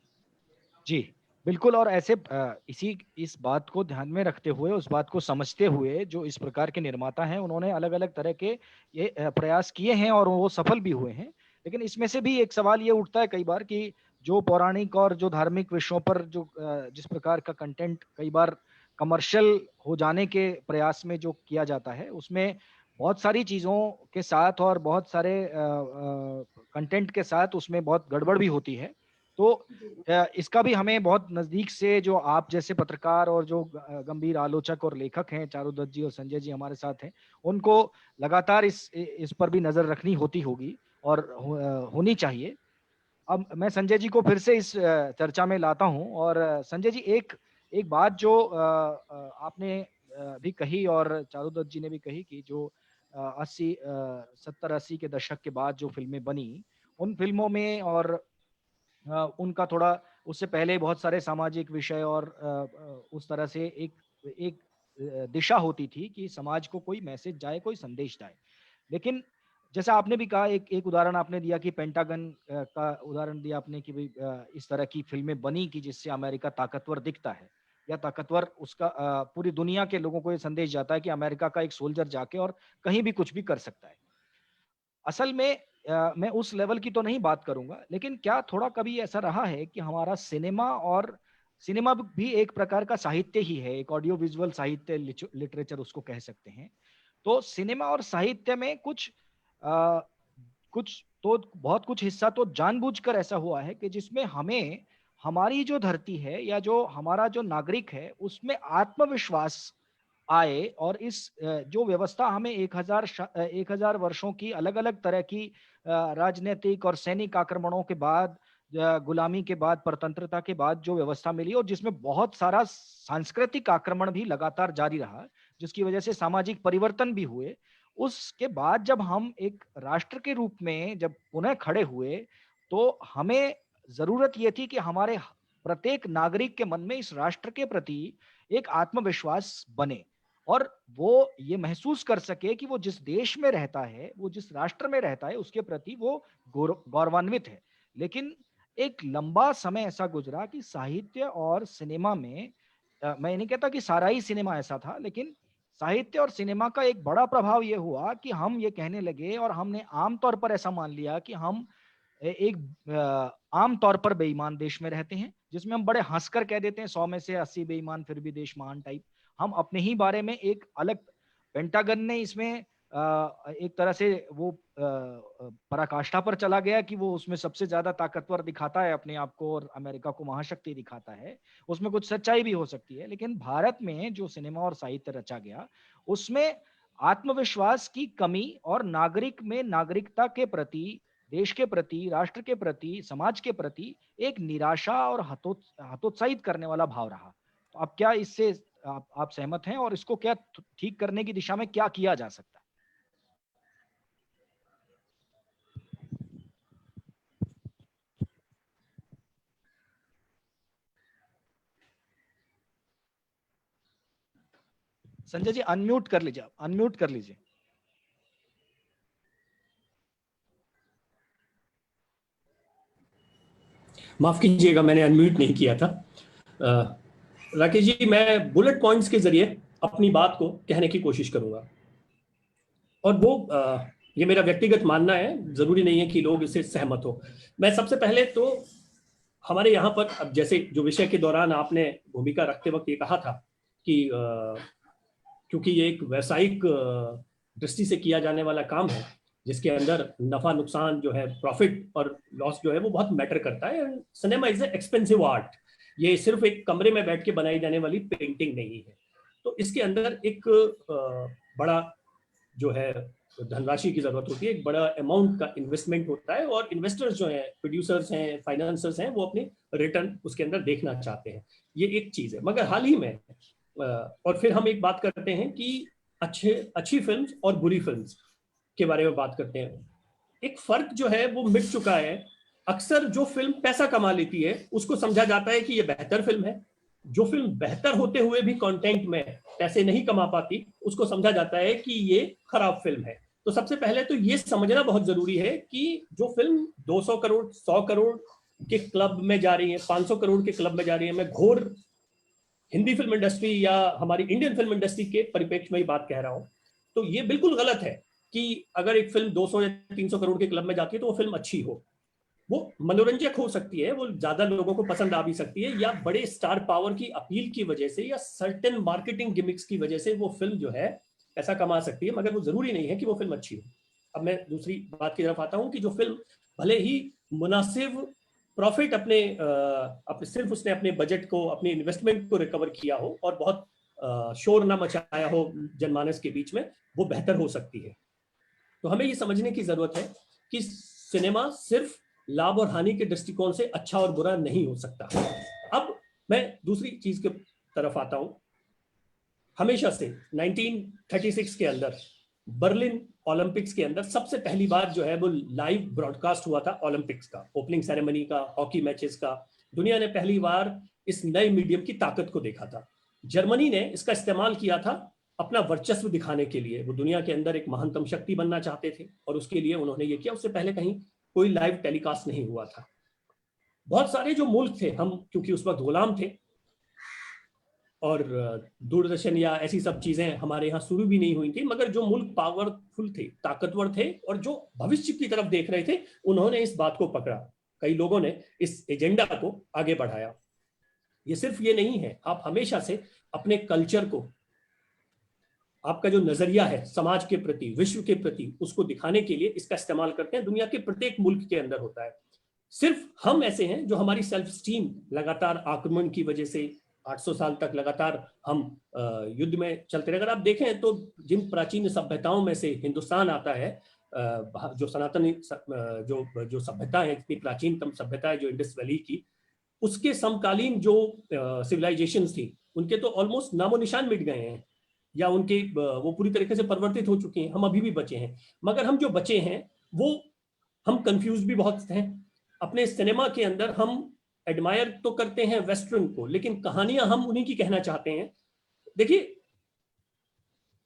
Speaker 1: जी, बिल्कुल। और ऐसे इस बात को ध्यान में रखते हुए, उस बात को समझते हुए, जो इस प्रकार के निर्माता हैं उन्होंने अलग-अलग तरह के ये प्रयास किए हैं और वो सफल भी हुए हैं। लेकिन इसमें से भी एक सवाल ये उठता है कई बार कि जो पौराणिक और जो धार्मिक विषयों पर जो जिस प्रकार का कंटेंट कई बार कमर्शियल हो जाने के प्रयास में जो किया जाता है, उसमें बहुत सारी चीज़ों के साथ और बहुत सारे कंटेंट के साथ उसमें बहुत गड़बड़ भी होती है। तो इसका भी हमें बहुत नजदीक से, जो आप जैसे पत्रकार और जो गंभीर आलोचक और लेखक हैं, चारुदत्त जी और संजय जी हमारे साथ हैं, उनको लगातार इस पर भी नजर रखनी होती होगी और होनी चाहिए। अब मैं संजय जी को फिर से इस चर्चा में लाता हूं। और संजय जी, एक बात जो आपने भी कही और चारुदत्त जी ने भी कही कि जो 70-80 के दशक के बाद जो फिल्में बनी, उन फिल्मों में और उनका थोड़ा उससे पहले बहुत सारे सामाजिक विषय और उस तरह से एक एक दिशा होती थी कि समाज को कोई मैसेज जाए, कोई संदेश जाए। लेकिन जैसा आपने भी कहा, एक एक उदाहरण आपने दिया कि पेंटागन का उदाहरण दिया आपने कि इस तरह की फिल्में बनी कि जिससे अमेरिका ताकतवर दिखता है, या ताकतवर उसका पूरी दुनिया के लोगों को ये संदेश जाता है कि अमेरिका का एक सोल्जर जाके और कहीं भी कुछ भी कर सकता है। असल में मैं उस लेवल की तो नहीं बात करूंगा, लेकिन क्या थोड़ा कभी ऐसा रहा है कि हमारा सिनेमा भी एक प्रकार का साहित्य ही है, एक ऑडियो विजुअल साहित्य, लिटरेचर उसको कह सकते हैं। तो सिनेमा और साहित्य में आ, कुछ तो बहुत कुछ हिस्सा तो जानबूझकर ऐसा हुआ है कि जिसमें हमें हमारी जो धरती है या जो हमारा जो नागरिक है उसमें आत्मविश्वास आए, और इस जो व्यवस्था हमें 1000 वर्षों की अलग अलग तरह की राजनीतिक और सैनिक आक्रमणों के बाद, गुलामी के बाद, परतंत्रता के बाद जो व्यवस्था मिली, और जिसमें बहुत सारा सांस्कृतिक आक्रमण भी लगातार जारी रहा, जिसकी वजह से सामाजिक परिवर्तन भी हुए, उसके बाद जब हम एक राष्ट्र के रूप में जब पुनः खड़े हुए, तो हमें जरूरत यह थी कि हमारे प्रत्येक नागरिक के मन में इस राष्ट्र के प्रति एक आत्मविश्वास बने, और वो ये महसूस कर सके कि वो जिस देश में रहता है, वो जिस राष्ट्र में रहता है, उसके प्रति वो गौरवान्वित है। लेकिन एक लंबा समय ऐसा गुजरा कि साहित्य और सिनेमा में, मैं नहीं कहता कि सारा ही सिनेमा ऐसा था, लेकिन साहित्य और सिनेमा का एक बड़ा प्रभाव ये हुआ कि हम ये कहने लगे और हमने आमतौर पर ऐसा मान लिया कि हम एक आम तौर पर बेईमान देश में रहते हैं, जिसमें हम बड़े हंसकर कह देते हैं 100 में से 80 बेईमान फिर भी देश महान टाइप। हम अपने ही बारे में एक अलग, पेंटागन ने इसमें एक तरह से वो पराकाष्ठा पर चला गया कि वो उसमें सबसे ज्यादा ताकतवर दिखाता है अपने आप को और अमेरिका को महाशक्ति दिखाता है। उसमें कुछ सच्चाई भी हो सकती है, लेकिन भारत में जो सिनेमा और साहित्य रचा गया उसमें आत्मविश्वास की कमी और नागरिक में नागरिकता के प्रति, देश के प्रति, राष्ट्र के प्रति, समाज के प्रति एक निराशा और हतोत्साहित करने वाला भाव रहा। तो अब क्या इससे आप सहमत हैं, और इसको क्या ठीक करने की दिशा में क्या किया जा सकता है? संजय जी अनम्यूट कर लीजिए, अनम्यूट कर लीजिए।
Speaker 2: माफ कीजिएगा, मैंने अनम्यूट नहीं किया था। राकेश जी, मैं बुलेट पॉइंट्स के जरिए अपनी बात को कहने की कोशिश करूंगा, और वो ये मेरा व्यक्तिगत मानना है, जरूरी नहीं है कि लोग इससे सहमत हो। मैं सबसे पहले तो हमारे यहाँ पर, अब जैसे जो विषय के दौरान आपने भूमिका रखते वक्त ये कहा था कि क्योंकि ये एक व्यावसायिक दृष्टि से किया जाने वाला काम है, जिसके अंदर नफा नुकसान जो है, प्रॉफिट और लॉस जो है, वो बहुत मैटर करता है। Cinema is a expensive art. ये सिर्फ एक कमरे में बैठ के बनाई जाने वाली पेंटिंग नहीं है। तो इसके अंदर एक बड़ा जो है धनराशि की जरूरत होती है, एक बड़ा अमाउंट का इन्वेस्टमेंट होता है, और इन्वेस्टर्स जो हैं, प्रोड्यूसर्स हैं, फाइनेंसर्स हैं, वो अपने रिटर्न उसके अंदर देखना चाहते हैं। ये एक चीज है। मगर हाल ही में और फिर हम एक बात करते हैं कि अच्छी फिल्म्स और बुरी फिल्म्स। के बारे में बात करते हैं, एक फर्क जो है वो मिट चुका है। अक्सर जो फिल्म पैसा कमा लेती है उसको समझा जाता है कि ये बेहतर फिल्म है, जो फिल्म बेहतर होते हुए भी कंटेंट में पैसे नहीं कमा पाती उसको समझा जाता है कि ये खराब फिल्म है। तो सबसे पहले तो ये समझना बहुत जरूरी है कि जो फिल्म 200 करोड़ 100 करोड़ के क्लब में जा रही है, 500 करोड़ के क्लब में जा रही है, मैं घोर हिंदी फिल्म इंडस्ट्री या हमारी इंडियन फिल्म इंडस्ट्री के परिप्रेक्ष्य में ही बात कह रहा हूं, तो ये बिल्कुल गलत है कि अगर एक फिल्म 200 या 300 करोड़ के क्लब में जाती है तो वो फिल्म अच्छी हो। वो मनोरंजक हो सकती है, वो ज्यादा लोगों को पसंद आ भी सकती है, या बड़े स्टार पावर की अपील की वजह से या सर्टेन मार्केटिंग गिमिक्स की वजह से वो फिल्म जो है पैसा कमा सकती है, मगर वो जरूरी नहीं है कि वो फिल्म अच्छी हो। अब मैं दूसरी बात की तरफ आता हूं कि जो फिल्म भले ही मुनासिब प्रॉफिट अपने सिर्फ उसने अपने बजट को, अपने इन्वेस्टमेंट को रिकवर किया हो और बहुत शोर ना मचाया हो जनमानस के बीच में, वो बेहतर हो सकती है। तो हमें ये समझने की जरूरत है कि सिनेमा सिर्फ लाभ और हानि के दृष्टिकोण से अच्छा और बुरा नहीं हो सकता। अब मैं दूसरी चीज के तरफ आता हूं। हमेशा से 1936 के अंदर बर्लिन ओलंपिक्स के अंदर सबसे पहली बार जो है वो लाइव ब्रॉडकास्ट हुआ था ओलंपिक्स का, ओपनिंग सेरेमनी का, हॉकी मैचेस का। दुनिया ने पहली बार इस नए मीडियम की ताकत को देखा था। जर्मनी ने इसका इस्तेमाल किया था अपना वर्चस्व दिखाने के लिए। वो दुनिया के अंदर एक महानतम शक्ति बनना चाहते थे और उसके लिए उन्होंने ये किया। उससे पहले कहीं कोई लाइव टेलीकास्ट नहीं हुआ था। बहुत सारे जो मुल्क थे, हम क्योंकि उस वक्त गुलाम थे और दूरदर्शन या ऐसी सब चीजें हमारे यहाँ शुरू भी नहीं हुई थी, मगर जो मुल्क पावरफुल थे, ताकतवर थे और जो भविष्य की तरफ देख रहे थे, उन्होंने इस बात को पकड़ा। कई लोगों ने इस एजेंडा को आगे बढ़ाया। ये सिर्फ ये नहीं है, आप हमेशा से अपने कल्चर को, आपका जो नजरिया है समाज के प्रति, विश्व के प्रति, उसको दिखाने के लिए इसका इस्तेमाल करते हैं। दुनिया के प्रत्येक मुल्क के अंदर होता है। सिर्फ हम ऐसे हैं जो हमारी सेल्फ स्टीम लगातार आक्रमण की वजह से 800 साल तक लगातार हम युद्ध में चलते रहे। अगर आप देखें तो जिन प्राचीन सभ्यताओं में से हिंदुस्तान आता है, जो सनातनी जो सभ्यता है, इतनी प्राचीनतम सभ्यता है जो इंडस वैली की, उसके समकालीन जो सिविलाइजेशंस थी उनके तो ऑलमोस्ट नामो निशान मिट गए हैं या उनके वो पूरी तरीके से परिवर्तित हो चुके हैं। हम अभी भी बचे हैं, मगर हम जो बचे हैं वो हम कंफ्यूज भी बहुत हैं। अपने सिनेमा के अंदर हम एडमायर तो करते हैं वेस्टर्न को, लेकिन कहानियां हम उन्हीं की कहना चाहते हैं। देखिए,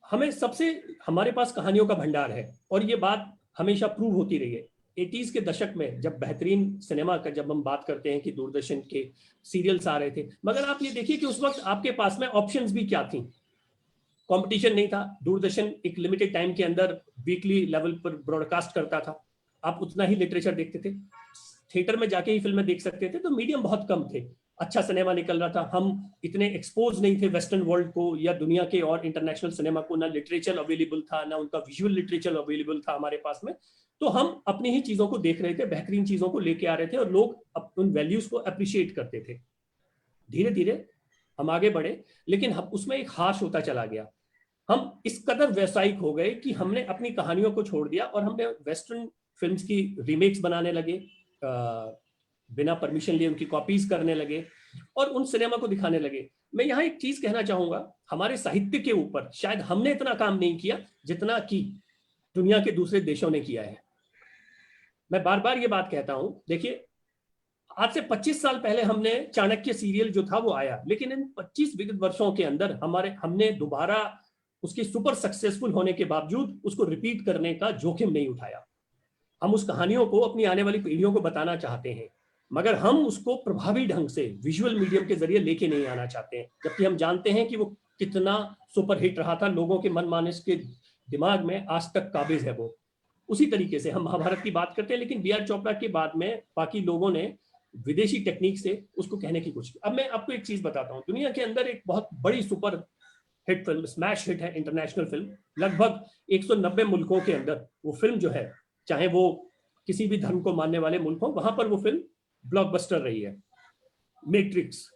Speaker 2: हमारे पास कहानियों का भंडार है और ये बात हमेशा प्रूव होती रही है। 80s के दशक में जब बेहतरीन सिनेमा का जब हम बात करते हैं कि दूरदर्शन के सीरियल्स आ रहे थे, मगर आप ये देखिए कि उस वक्त आपके पास में ऑप्शंस भी क्या थी। कंपटीशन नहीं था। दूरदर्शन एक लिमिटेड टाइम के अंदर वीकली लेवल पर ब्रॉडकास्ट करता था। आप उतना ही लिटरेचर देखते थे, थिएटर में जाके ही फिल्में देख सकते थे, तो मीडियम बहुत कम थे। अच्छा सिनेमा निकल रहा था। हम इतने एक्सपोज नहीं थे वेस्टर्न वर्ल्ड को या दुनिया के और इंटरनेशनल सिनेमा को। ना लिटरेचर अवेलेबल था, ना उनका विजुअल लिटरेचर अवेलेबल था हमारे पास में। तो हम अपनी ही चीजों को देख रहे थे, बेहतरीन चीजों को लेके आ रहे थे और लोग उन वैल्यूज को अप्रिशिएट करते थे। धीरे धीरे हम आगे बढ़े, लेकिन उसमें एक हाश होता चला गया। हम इस कदर व्यावसायिक हो गए कि हमने अपनी कहानियों को छोड़ दिया और हमने वेस्टर्न फिल्म्स की रीमेक्स बनाने लगे, बिना परमिशन लिए उनकी कॉपीज करने लगे और उन सिनेमा को दिखाने लगे। मैं यहाँ एक चीज कहना चाहूंगा, हमारे साहित्य के ऊपर शायद हमने इतना काम नहीं किया जितना कि दुनिया के दूसरे देशों ने किया है। मैं बार बार ये बात कहता हूं, देखिए आज से 25 साल पहले हमने चाणक्य सीरियल जो था वो आया, लेकिन इन 25 विगत वर्षों के अंदर हमने दोबारा उसकी सुपर सक्सेसफुल होने के बावजूद उसको रिपीट करने का जोखिम नहीं उठाया। हम उस कहानियों को अपनी आने वाली पीढ़ियों को बताना चाहते हैं, मगर हम उसको प्रभावी ढंग से विजुअल मीडियम के जरिए लेके नहीं आना चाहते हैं, जबकि हम जानते हैं कि वो कितना सुपर हिट रहा था, लोगों के मन मानस के दिमाग में आज तक काबिज है वो। उसी तरीके से हम महाभारत की बात करते हैं, लेकिन बी.आर. चोपड़ा के बाद में बाकी लोगों ने विदेशी टेक्निक से उसको कहने की कोशिश की। अब मैं आपको एक चीज बताता हूँ, दुनिया के अंदर एक बहुत बड़ी super hit film, smash hit है, इंटरनेशनल फिल्म, लगभग 190 मुल्कों के अंदर वो फिल्म जो है, चाहे वो किसी भी धर्म को मानने वाले मुल्क हो, वहां पर वो फिल्म ब्लॉकबस्टर रही है, मैट्रिक्स।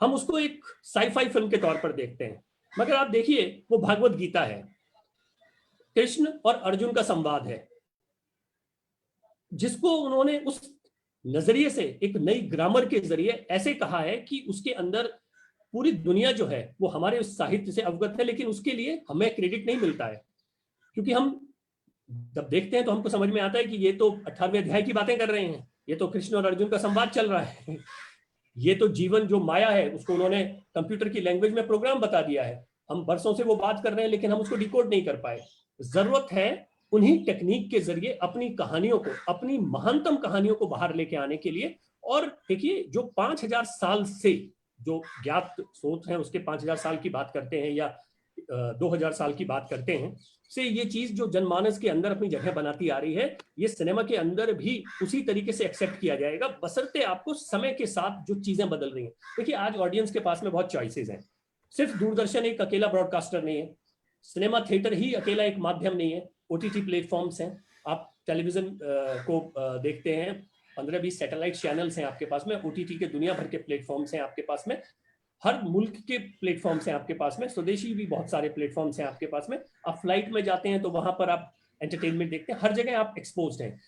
Speaker 2: हम उसको एक साईफाई फिल्म के तौर पर देखते हैं, मगर आप देखिए वो भागवत गीता है, कृष्ण और अर्जुन का संवाद है, जिसको उन्होंने उस नजरिए से एक नई ग्रामर के जरिए ऐसे कहा है कि उसके अंदर पूरी दुनिया जो है वो हमारे उस साहित्य से अवगत है, लेकिन उसके लिए हमें क्रेडिट नहीं मिलता है, क्योंकि हम जब देखते हैं तो हमको समझ में आता है कि ये तो 18वें अध्याय की बातें कर रहे हैं, ये तो कृष्ण और अर्जुन का संवाद चल रहा है। ये तो जीवन जो माया है उसको उन्होंने कंप्यूटर की लैंग्वेज में प्रोग्राम बता दिया है। हम बरसों से वो बात कर रहे हैं लेकिन हम उसको डिकोड नहीं कर पाए। जरूरत है उन्हीं टेक्निक के जरिए अपनी कहानियों को, अपनी महानतम कहानियों को बाहर लेके आने के लिए। और देखिए, जो 5000 साल से जो ज्ञात स्रोत हैं उसके 5000 साल की बात करते हैं या 2000 साल की बात करते हैं, से ये चीज जो जनमानस के अंदर अपनी जगह बनाती आ रही है, ये सिनेमा के अंदर भी उसी तरीके से एक्सेप्ट किया जाएगा, बशर्ते आपको समय के साथ जो चीजें बदल रही हैं। देखिए, आज ऑडियंस के पास में बहुत चॉइसेस हैं। सिर्फ दूरदर्शन एक अकेला ब्रॉडकास्टर नहीं है, सिनेमा थिएटर ही अकेला एक माध्यम नहीं है, ओटीटी प्लेटफॉर्म्स हैं। आप टेलीविजन को देखते हैं, 15-20 सैटेलाइट चैनल्स हैं आपके पास में, ओटीटी के दुनिया भर के प्लेटफॉर्म्स हैं आपके पास में, हर मुल्क के प्लेटफॉर्म्स हैं आपके पास में, स्वदेशी भी बहुत सारे प्लेटफॉर्म्स हैं आपके पास में। आप फ्लाइट में जाते हैं तो वहां पर आप एंटरटेनमेंट देखते हैं, हर जगह आप एक्सपोज्ड हैं।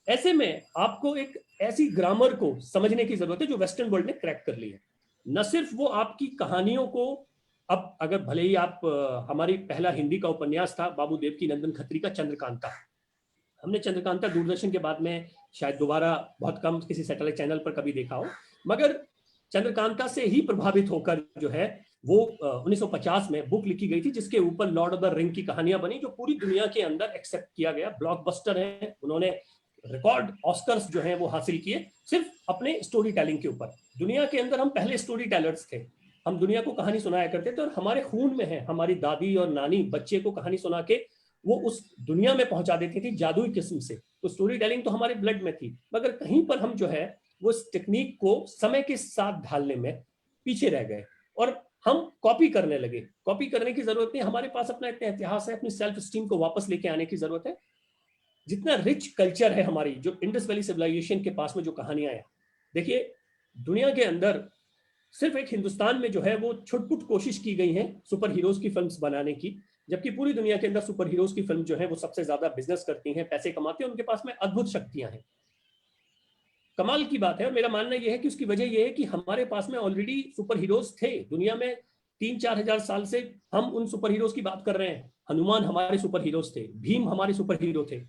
Speaker 2: ऐसे में आपको एक ऐसी ग्रामर को समझने की जरूरत है जो वेस्टर्न वर्ल्ड ने क्रैक कर ली है। न सिर्फ वो आपकी कहानियों को, अब अगर भले ही आप हमारी पहला हिंदी का उपन्यास था बाबू देवकीनंदन खत्री का चंद्रकांता, हमने चंद्रकांता दूरदर्शन के बाद में शायद दोबारा बहुत कम किसी सैटेलाइट चैनल पर कभी देखा हो, मगर चंद्रकांता से ही प्रभावित होकर जो है वो 1950 में बुक लिखी गई थी जिसके ऊपर लॉर्ड ऑफ द रिंग की कहानियां बनी, जो पूरी दुनिया के अंदर एक्सेप्ट किया गया, ब्लॉकबस्टर है। उन्होंने रिकॉर्ड ऑस्कर्स जो है वो हासिल किए सिर्फ अपने स्टोरी टेलिंग के ऊपर। दुनिया के अंदर हम पहले स्टोरी टेलर्स थे, हम दुनिया को कहानी सुनाया करते थे और हमारे खून में है। हमारी दादी और नानी बच्चे को कहानी सुना के वो उस दुनिया में पहुंचा देती थी जादुई किस्म से। तो स्टोरी टेलिंग तो हमारे ब्लड में थी, मगर कहीं पर हम जो है वो इस टेक्निक को समय के साथ ढालने में पीछे रह गए और हम कॉपी करने लगे। कॉपी करने की जरूरत नहीं, हमारे पास अपना इतना इतिहास है, अपनी सेल्फ स्टीम को वापस लेके आने की जरूरत है। जितना रिच कल्चर है हमारी, जो इंडस वैली सिविलाइजेशन के पास में जो कहानियां हैं, देखिए दुनिया के अंदर सिर्फ एक हिंदुस्तान में जो है वो छुटपुट कोशिश की गई है सुपर हीरोज की फिल्म्स बनाने की, जबकि पूरी दुनिया के अंदर सुपर हीरोज की फिल्म जो है वो सबसे ज्यादा बिजनेस करती हैं, पैसे कमाती हैं, उनके पास में अद्भुत शक्तियां हैं। कमाल की बात है, और मेरा मानना यह है कि उसकी वजह यह है कि हमारे पास में ऑलरेडी सुपर हीरोज थे। दुनिया में 3-4 हजार साल से हम उन सुपर हीरोज की बात कर रहे हैं। हनुमान हमारे सुपर हीरोज थे, भीम हमारे सुपर हीरो थे।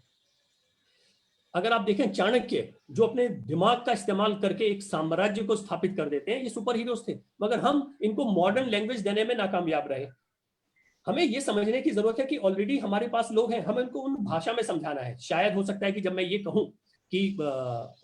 Speaker 2: अगर आप देखें चाणक्य, जो अपने दिमाग का इस्तेमाल करके एक साम्राज्य को स्थापित कर देते हैं, ये सुपर हीरोज थे, मगर हम इनको मॉडर्न लैंग्वेज देने में नाकामयाब रहे। हमें ये समझने की जरूरत है कि ऑलरेडी हमारे पास लोग हैं, हमें उनको उन भाषा में समझाना है। शायद हो सकता है कि जब मैं ये कहूं कि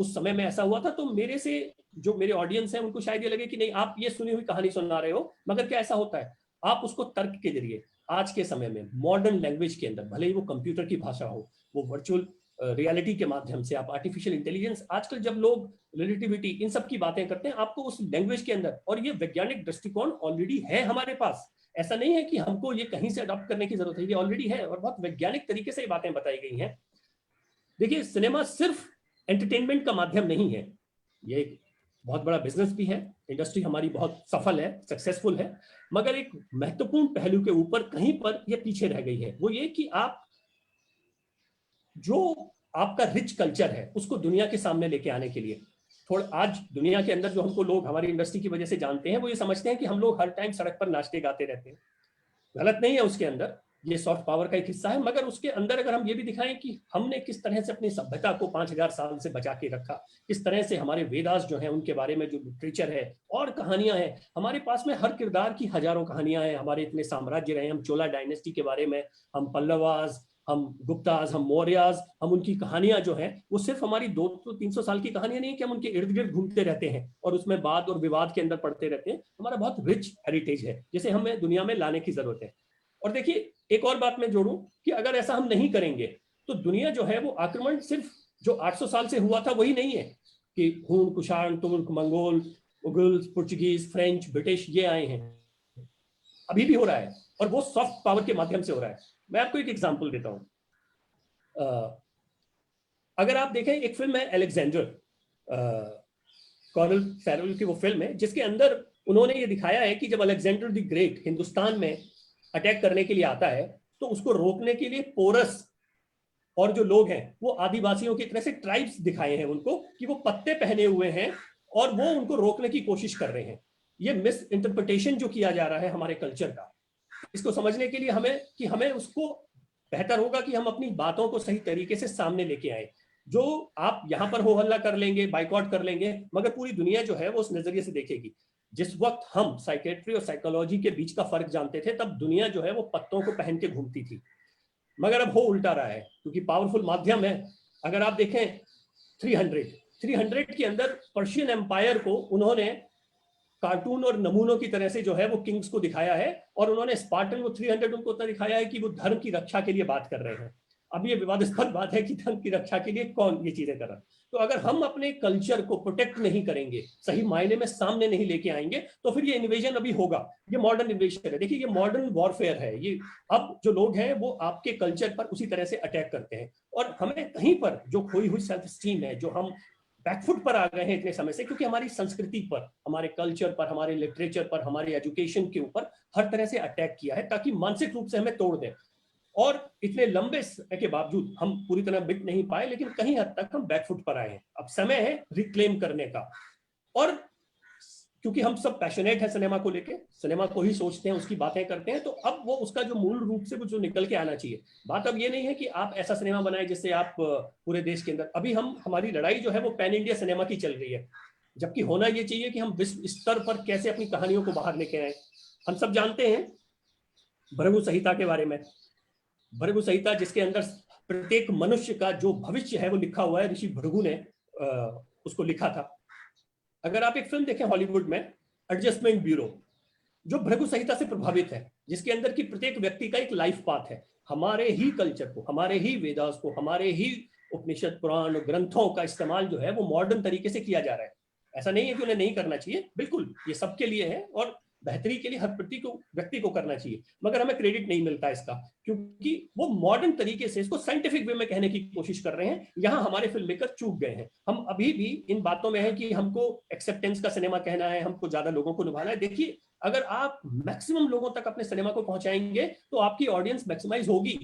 Speaker 2: उस समय में ऐसा हुआ था, तो मेरे से जो मेरे ऑडियंस है उनको शायद ये लगे कि नहीं, आप ये सुनी हुई कहानी सुना रहे हो, मगर क्या ऐसा होता है? आप उसको तर्क के जरिए आज के समय में मॉडर्न लैंग्वेज के अंदर, भले ही वो कंप्यूटर की भाषा हो, वो वर्चुअल रियलिटी के माध्यम से, आप आर्टिफिशियल इंटेलिजेंस, आजकल जब लोग रिलेटिविटी इन सब की बातें करते हैं, आपको उस लैंग्वेज के अंदर, और ये वैज्ञानिक दृष्टिकोण ऑलरेडी है हमारे पास। ऐसा नहीं है कि हमको ये कहीं से अडॉप्ट करने की जरूरत है, ये ऑलरेडी है और बहुत वैज्ञानिक तरीके से ये बातें बताई गई हैं। देखिए, सिनेमा सिर्फ एंटरटेनमेंट का माध्यम नहीं है, ये एक बहुत बड़ा बिजनेस भी है। इंडस्ट्री हमारी बहुत सफल है, सक्सेसफुल है, मगर एक महत्वपूर्ण पहलू के ऊपर कहीं पर ये पीछे रह गई है। वो ये कि आप जो आपका रिच कल्चर है उसको दुनिया के सामने लेके आने के लिए थोड़ा, आज दुनिया के अंदर जो हमको लोग हमारी इंडस्ट्री की वजह से जानते हैं, वो ये समझते हैं कि हम लोग हर टाइम सड़क पर नाचते गाते रहते हैं। गलत नहीं है उसके अंदर, ये सॉफ्ट पावर का एक हिस्सा है, मगर उसके अंदर अगर हम ये भी दिखाएं कि हमने किस तरह से अपनी सभ्यता को 5000 साल से बचा के रखा, किस तरह से हमारे वेदास जो हैं उनके बारे में जो लिटरेचर है और कहानियां हैं, हमारे पास में हर किरदार की हजारों कहानियां हैं। हमारे इतने साम्राज्य रहे, हम चोला डायनेस्टी के बारे में, हम पल्लवास, हम गुप्ताज, हम मौर्याज, हम उनकी कहानियां जो हैं वो सिर्फ हमारी 200-300 साल की कहानियां नहीं कि हम उनके इर्द गिर्द घूमते रहते हैं और उसमें वाद और विवाद के अंदर पड़ते रहते हैं। हमारा बहुत रिच हेरिटेज है जिसे हमें दुनिया में लाने की जरूरत है। और देखिए, एक और बात मैं जोड़ूं कि अगर ऐसा हम नहीं करेंगे तो दुनिया जो है वो आक्रमण सिर्फ जो 800 साल से हुआ था वही नहीं है कि हून, कुषाण, तुर्क, Mongol, Mughal, Portuguese, French, British ये आए हैं। अभी भी हो रहा है और वो सॉफ्ट पावर के माध्यम से हो रहा है। मैं आपको एक एग्जांपल देता हूं। अगर आप देखें, एक फिल्म है अलेक्जेंडर, कॉर्नेल फैरेल की वो फिल्म है जिसके अंदर उन्होंने ये दिखाया है कि जब अलेक्जेंडर द ग्रेट हिंदुस्तान में अटैक करने के लिए आता है तो उसको रोकने के लिए पोरस और जो लोग हैं वो आदिवासियों की तरह से ट्राइब्स दिखाए हैं उनको कि वो पत्ते पहने हुए हैं और वो उनको रोकने की कोशिश कर रहे हैं। ये मिस इंटरप्रिटेशन जो किया जा रहा है हमारे कल्चर का, इसको समझने के लिए हमें उसको बेहतर होगा कि हम अपनी बातों को सही तरीके से सामने लेके आए। जो आप यहाँ पर हो हल्ला कर लेंगे, बाइकआउट कर लेंगे, मगर पूरी दुनिया जो है वो उस नजरिए से देखेगी। जिस वक्त हम साइकेट्री और साइकोलॉजी के बीच का फर्क जानते थे, तब दुनिया जो है वो पत्तों को पहन के घूमती थी। मगर अब हो उल्टा रहा है, क्योंकि पावरफुल माध्यम है। अगर आप देखें 300 के अंदर पर्शियन एम्पायर को उन्होंने कार्टून और नमूनों की तरह से जो है वो किंग्स को दिखाया है, और उन्होंने स्पार्टन को 300 उनको उतना दिखाया है कि वो धर्म की रक्षा के लिए बात कर रहे हैं। अब ये विवादास्पद बात है कि धर्म की रक्षा के लिए कौन ये चीजें कर रहा है। तो अगर हम अपने कल्चर को प्रोटेक्ट नहीं करेंगे, सही मायने में सामने नहीं लेके आएंगे, तो फिर ये इन्वेजन अभी होगा। ये मॉडर्न इन्वेजन है, देखिए ये मॉडर्न वॉरफेयर है। ये अब जो लोग हैं वो आपके कल्चर पर उसी तरह से अटैक करते हैं, और हमें कहीं पर जो खोई हुई सेल्फ स्टीम है, जो हम बैकफुट पर आ गए हैं इतने समय से, क्योंकि हमारी संस्कृति पर, हमारे कल्चर पर, हमारे लिटरेचर पर, हमारे एजुकेशन के ऊपर हर तरह से अटैक किया है, ताकि मानसिक रूप से हमें तोड़ दें। और इतने लंबे समय के बावजूद हम पूरी तरह बिक नहीं पाए, लेकिन कहीं हद तक हम बैकफुट पर आए हैं। अब समय है रिक्लेम करने का। और क्योंकि हम सब पैशनेट है सिनेमा को लेके, सिनेमा को ही सोचते हैं, उसकी बातें करते हैं, तो अब वो उसका जो मूल रूप से वो जो निकल के आना चाहिए। बात अब ये नहीं है कि आप ऐसा सिनेमा बनाए जिससे आप पूरे देश के अंदर, अभी हमारी लड़ाई जो है वो पैन इंडिया सिनेमा की चल रही है, जबकि होना ये चाहिए कि हम विश्व स्तर पर कैसे अपनी कहानियों को बाहर लेके आए। हम सब जानते हैं भृगु संहिता के बारे में। भृगु संहिता जिसके अंदर प्रत्येक मनुष्य का जो भविष्य है वो लिखा हुआ है, ऋषि भृगु ने उसको लिखा था। अगर आप एक फिल्म देखें हॉलीवुड में, एडजस्टमेंट ब्यूरो, जो भृगु संहिता से प्रभावित है, जिसके अंदर की प्रत्येक व्यक्ति का एक लाइफ पाथ है। हमारे ही कल्चर को, हमारे ही वेदास को, हमारे ही उपनिषद पुराण ग्रंथों का इस्तेमाल जो है वो मॉडर्न तरीके से किया जा रहा है। ऐसा नहीं है कि उन्हें नहीं करना चाहिए, बिल्कुल ये सबके लिए है और बेहतरी के लिए हर व्यक्ति को करना चाहिए, मगर हमें क्रेडिट नहीं मिलता इसका, क्योंकि वो मॉडर्न तरीके से इसको साइंटिफिक वे में कहने की कोशिश कर रहे हैं। यहाँ हमारे फिल्म मेकर चूक गए हैं। हम अभी भी इन बातों में है कि हमको एक्सेप्टेंस का सिनेमा कहना है, हमको ज्यादा लोगों को निभाना है। देखिए, अगर आप मैक्सिमम लोगों तक अपने सिनेमा को पहुंचाएंगे तो आपकी ऑडियंस मैक्सिमाइज होगी।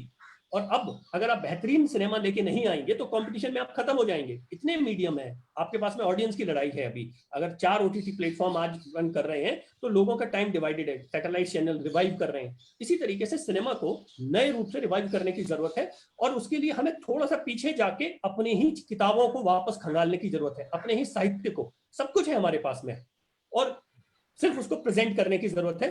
Speaker 2: और अब अगर आप बेहतरीन सिनेमा लेके नहीं आएंगे तो कंपटीशन में आप खत्म हो जाएंगे। इतने मीडियम है आपके पास में, ऑडियंस की लड़ाई है। अभी अगर 4 OTT प्लेटफॉर्म आज रन कर रहे हैं तो लोगों का टाइम डिवाइडेड है, सैटेलाइट चैनल रिवाइव कर रहे हैं। इसी तरीके से सिनेमा को नए रूप से रिवाइव करने की जरूरत है, और उसके लिए हमें थोड़ा सा पीछे जाके अपनी ही किताबों को वापस खंगालने की जरूरत है, अपने ही साहित्य को। सब कुछ है हमारे पास में और सिर्फ उसको प्रेजेंट करने की जरूरत है,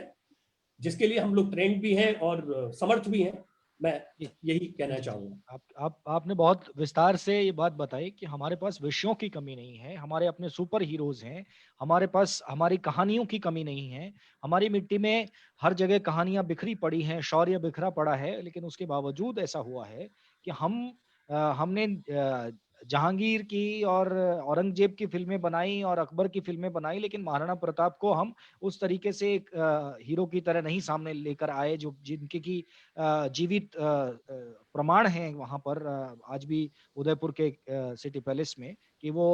Speaker 2: जिसके लिए हम लोग ट्रेंड भी हैं और समर्थ भी हैं। मैं यही कहना चाहूंगा।
Speaker 1: आपने बहुत विस्तार से ये बात बताई कि हमारे पास विषयों की कमी नहीं है, हमारे अपने सुपर हीरोज हैं, हमारे पास हमारी कहानियों की कमी नहीं है। हमारी मिट्टी में हर जगह कहानियां बिखरी पड़ी हैं, शौर्य बिखरा पड़ा है, लेकिन उसके बावजूद ऐसा हुआ है कि हमने जहांगीर की और औरंगजेब की फिल्में बनाई और अकबर की फिल्में बनाई, लेकिन महाराणा प्रताप को हम उस तरीके से एक हीरो की तरह नहीं सामने लेकर आए, जो जिनके की जीवित प्रमाण हैं वहां पर आज भी उदयपुर के सिटी पैलेस में, कि वो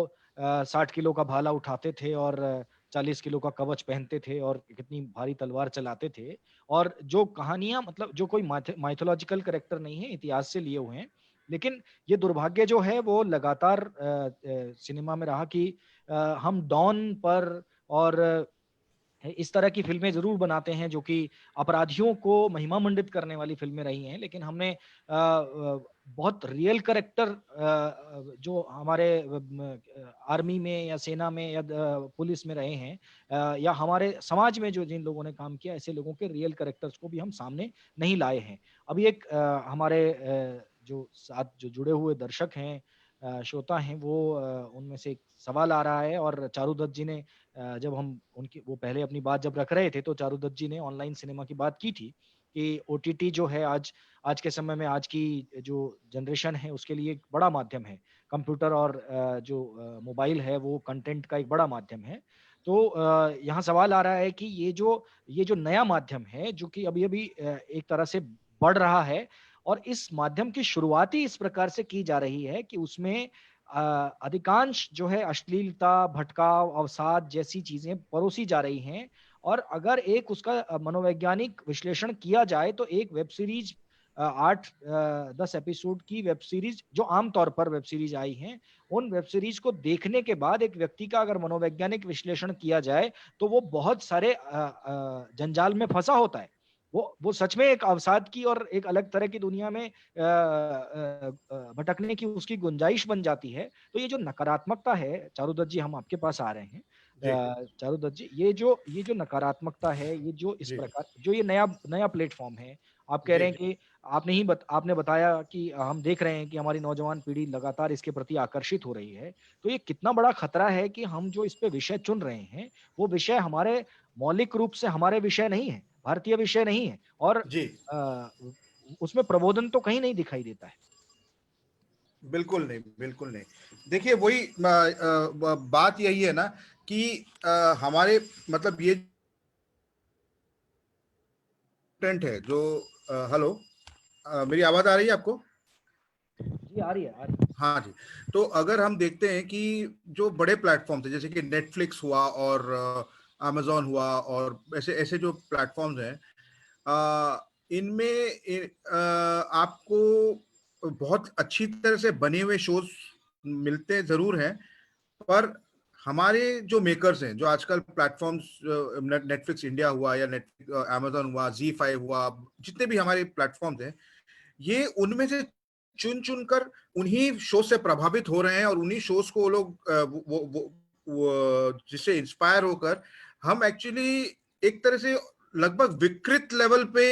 Speaker 1: 60 किलो का भाला उठाते थे और 40 किलो का कवच पहनते थे और कितनी भारी तलवार चलाते थे। और जो कहानियां, मतलब जो कोई माइथोलॉजिकल कैरेक्टर नहीं है, इतिहास से लिए हुए हैं, लेकिन ये दुर्भाग्य जो है वो लगातार सिनेमा में रहा कि हम डॉन पर और इस तरह की फिल्में जरूर बनाते हैं जो कि अपराधियों को महिमा मंडित करने वाली फिल्में रही हैं, लेकिन हमने बहुत रियल कैरेक्टर जो हमारे आर्मी में या सेना में या पुलिस में रहे हैं या हमारे समाज में जो जिन लोगों ने काम किया, ऐसे लोगों के रियल कैरेक्टर्स को भी हम सामने नहीं लाए हैं। अभी एक हमारे जो साथ जो जुड़े हुए दर्शक हैं, श्रोता हैं, वो उनमें से एक सवाल आ रहा है, और चारुदत्त जी ने जब हम उनकी वो पहले अपनी बात जब रख रहे थे तो चारुदत्त जी ने ऑनलाइन सिनेमा की बात की थी कि ओटीटी जो है आज के समय में, आज की जो जनरेशन है उसके लिए एक बड़ा माध्यम है। कंप्यूटर और जो मोबाइल है वो कंटेंट का एक बड़ा माध्यम है। तो यहाँ सवाल आ रहा है कि ये जो नया माध्यम है जो कि अभी अभी एक तरह से बढ़ रहा है, और इस माध्यम की शुरुआत ही इस प्रकार से की जा रही है कि उसमें अधिकांश जो है अश्लीलता, भटकाव, अवसाद जैसी चीजें परोसी जा रही हैं। और अगर एक उसका मनोवैज्ञानिक विश्लेषण किया जाए तो एक वेब सीरीज 8-10 एपिसोड की वेब सीरीज जो आमतौर पर वेब सीरीज आई हैं, उन वेब सीरीज को देखने के बाद एक व्यक्ति का अगर मनोवैज्ञानिक विश्लेषण किया जाए तो वो बहुत सारे जंजाल में फंसा होता है। वो सच में एक अवसाद की और एक अलग तरह की दुनिया में भटकने की उसकी गुंजाइश बन जाती है। तो ये जो नकारात्मकता है, चारुदत्त जी हम आपके पास आ रहे हैं।
Speaker 3: जी
Speaker 1: चारुदत्त जी, ये जो नकारात्मकता है, ये जो इस
Speaker 3: जी
Speaker 1: प्रकार जो ये नया नया प्लेटफ़ॉर्म है, आप कह
Speaker 3: जी
Speaker 1: रहे हैं कि आपने बताया कि हम देख रहे हैं कि हमारी नौजवान पीढ़ी लगातार इसके प्रति आकर्षित हो रही है। तो ये कितना बड़ा खतरा है कि हम जो इस पे विषय चुन रहे हैं, वो विषय हमारे मौलिक रूप से हमारे विषय नहीं है, भारतीय विषय नहीं है और
Speaker 3: जी
Speaker 1: अ, उसमें प्रबोधन तो कहीं नहीं दिखाई देता है।
Speaker 3: बिल्कुल नहीं, बिल्कुल नहीं। देखिए वही बात यही है ना कि हमारे मतलब ये टेंट है जो हेलो, मेरी आवाज आ रही है आपको?
Speaker 1: जी, आ रही है, आ रही है।
Speaker 3: हाँ जी। तो अगर हम देखते हैं कि जो बड़े प्लेटफॉर्म्स हैं जैसे कि नेटफ्लिक्स हुआ और अमेजोन हुआ और ऐसे ऐसे जो प्लेटफॉर्म्स हैं, इनमें आपको बहुत अच्छी तरह से बने हुए शोज मिलते जरूर हैं, पर हमारे जो मेकर्स हैं, जो आजकल प्लेटफॉर्म्स, नेटफ्लिक्स इंडिया हुआ या नेट अमेजोन हुआ, Z5 हुआ, जितने भी हमारे प्लेटफॉर्म्स हैं, ये उनमें से चुन चुन कर उन्हीं शो से प्रभावित हो रहे हैं और उन्हीं शोज को वो लोग जिससे इंस्पायर होकर हम एक्चुअली एक तरह से लगभग विकृत लेवल पे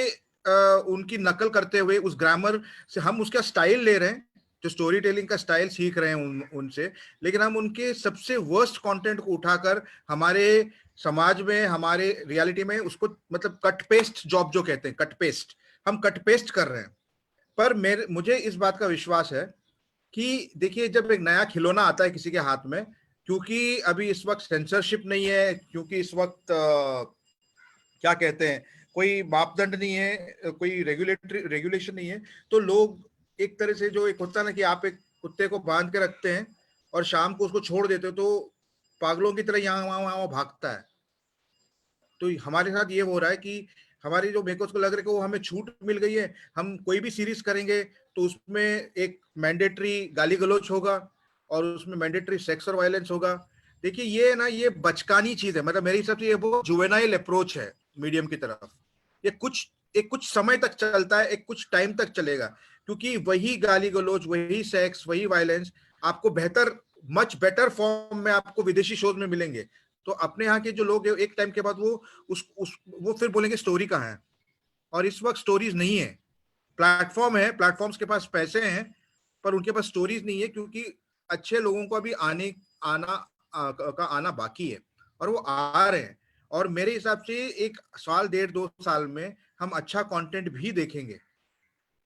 Speaker 3: उनकी नकल करते हुए उस ग्रामर से हम उसका स्टाइल ले रहे हैं, जो स्टोरी टेलिंग का स्टाइल सीख रहे हैं उनसे, लेकिन हम उनके सबसे वर्स्ट कंटेंट को उठाकर हमारे समाज में, हमारे रियलिटी में उसको मतलब कट पेस्ट जॉब जो कहते हैं, कट पेस्ट, हम कट पेस्ट कर रहे हैं। पर मुझे इस बात का विश्वास है कि देखिए जब एक नया खिलौना आता है किसी के हाथ में, क्योंकि अभी इस वक्त सेंसरशिप नहीं है, क्योंकि इस वक्त क्या कहते हैं, कोई मापदंड नहीं है, कोई रेगुलेशन नहीं है, तो लोग एक तरह से जो एक होता है ना कि आप एक कुत्ते को बांध के रखते हैं और शाम को उसको छोड़ देते हो तो पागलों की तरह यहाँ वहां वहां भागता है। तो हमारे साथ ये हो रहा है कि हमारी जो मेकर्स को लग रहा है कि वो हमें छूट मिल गई है, हम कोई भी सीरीज करेंगे तो उसमें एक मैंडेटरी गाली गलौच होगा और उसमें मैंडेटरी सेक्स और वायलेंस होगा। देखिए ये ना, ये बचकानी चीज है, मतलब मेरे हिसाब से ये वो जुवेनाइल अप्रोच है मीडियम की तरफ। ये कुछ समय तक चलता है, एक कुछ टाइम तक चलेगा, क्योंकि वही गाली गलौच, वही सेक्स, वही वायलेंस आपको बेहतर, मच बेटर फॉर्म में आपको विदेशी शोज में मिलेंगे। तो अपने यहाँ के जो लोग हैं एक टाइम के बाद वो वो फिर बोलेंगे स्टोरी कहाँ है, और इस वक्त स्टोरीज नहीं है। प्लेटफॉर्म है, प्लेटफॉर्म्स के पास पैसे हैं, पर उनके पास स्टोरीज नहीं है, क्योंकि अच्छे लोगों को अभी का आना बाकी है और वो आ रहे हैं। और मेरे हिसाब से एक साल, 1.5-2 साल में हम अच्छा कंटेंट भी देखेंगे,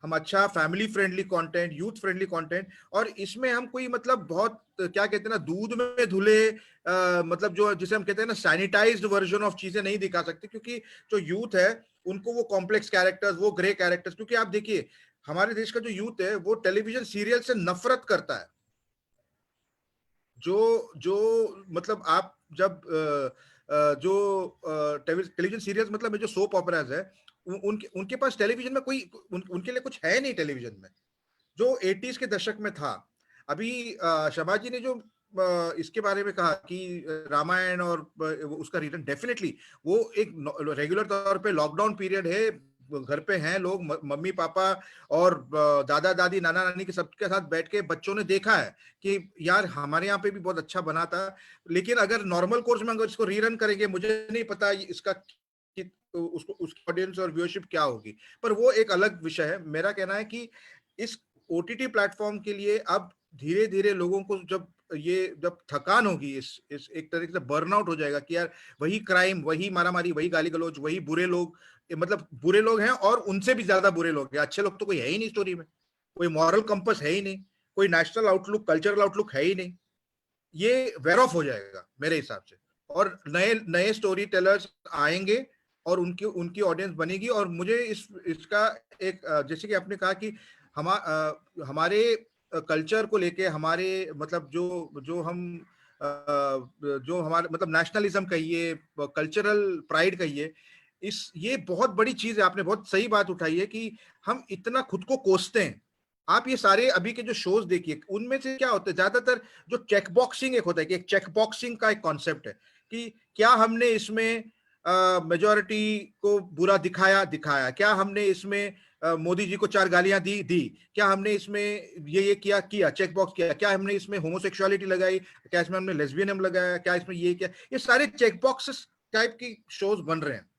Speaker 3: हम अच्छा family friendly content, youth friendly content, और इसमें हम कोई मतलब बहुत क्या कहते हैं ना, दूध में धुले मतलब जो जिसे हम कहते हैं ना सैनिटाइज्ड वर्जन ऑफ चीजें नहीं दिखा सकते, क्योंकि जो यूथ है उनको वो कॉम्प्लेक्स कैरेक्टर्स, वो ग्रे कैरेक्टर्स, क्योंकि आप देखिए हमारे देश का जो यूथ है वो टेलीविजन सीरियल से नफरत करता है। जो जो मतलब आप जब जो टेलीविजन सीरियल्स मतलब जो सोप ओपेराज है, उनके पास टेलीविजन में कोई उनके लिए कुछ है नहीं टेलीविजन में, जो 80s के दशक में था। अभी शबाज जी ने जो इसके बारे में कहा कि रामायण और उसका रीजन डेफिनेटली वो एक रेगुलर तौर पे लॉकडाउन पीरियड है, घर पे हैं लोग, मम्मी पापा और दादा दादी नाना नानी के सबके साथ बैठ के बच्चों ने देखा है कि यार हमारे यहाँ पे भी बहुत अच्छा बना था। लेकिन अगर नॉर्मल कोर्स में अगर इसको रीरन करेंगे, मुझे नहीं पता इसका उसको उसकी ऑडियंस और व्यूअरशिप क्या होगी, पर वो एक अलग विषय है। मेरा कहना है कि इस ओटीटी प्लेटफॉर्म के लिए अब धीरे धीरे लोगों को जब थकान होगी, इस एक तरीके से बर्नआउट हो जाएगा कि यार वही क्राइम, वही मारामारी, वही गाली गलौज, वही बुरे लोग, मतलब बुरे लोग हैं और उनसे भी ज्यादा बुरे लोग हैं, अच्छे लोग तो कोई है ही नहीं स्टोरी में, कोई मॉरल कंपस है ही नहीं, कोई नेशनल आउटलुक, कल्चरल आउटलुक है ही नहीं। ये वेयर ऑफ हो जाएगा मेरे हिसाब से, और नए नए स्टोरी टेलर्स आएंगे और उनकी उनकी ऑडियंस बनेगी। और मुझे इसका एक जैसे कि आपने कहा कि हमारे कल्चर को लेके, हमारे मतलब जो हम जो हमारे मतलब नेशनलिज्म कहिए, कल्चरल प्राइड कहिए, ये बहुत बड़ी चीज है। आपने बहुत सही बात उठाई है कि हम इतना खुद को कोसते हैं। आप ये सारे अभी के जो शोज देखिए, उनमें से क्या होता है, ज्यादातर जो चेक बॉक्सिंग एक होता है कि एक चेक बॉक्सिंग का एक कॉन्सेप्ट है कि क्या हमने इसमें मेजॉरिटी को बुरा दिखाया? क्या हमने इसमें मोदी जी को 4 गालियां दी? क्या हमने इसमें ये किया चेक बॉक्स किया? क्या हमने इसमें होमोसेक्सुअलिटी लगाई? क्या इसमें हमने लेस्बियनिज्म लगाया? क्या इसमें ये किया? ये सारे चेक बॉक्सेस टाइप की शोज बन रहे हैं,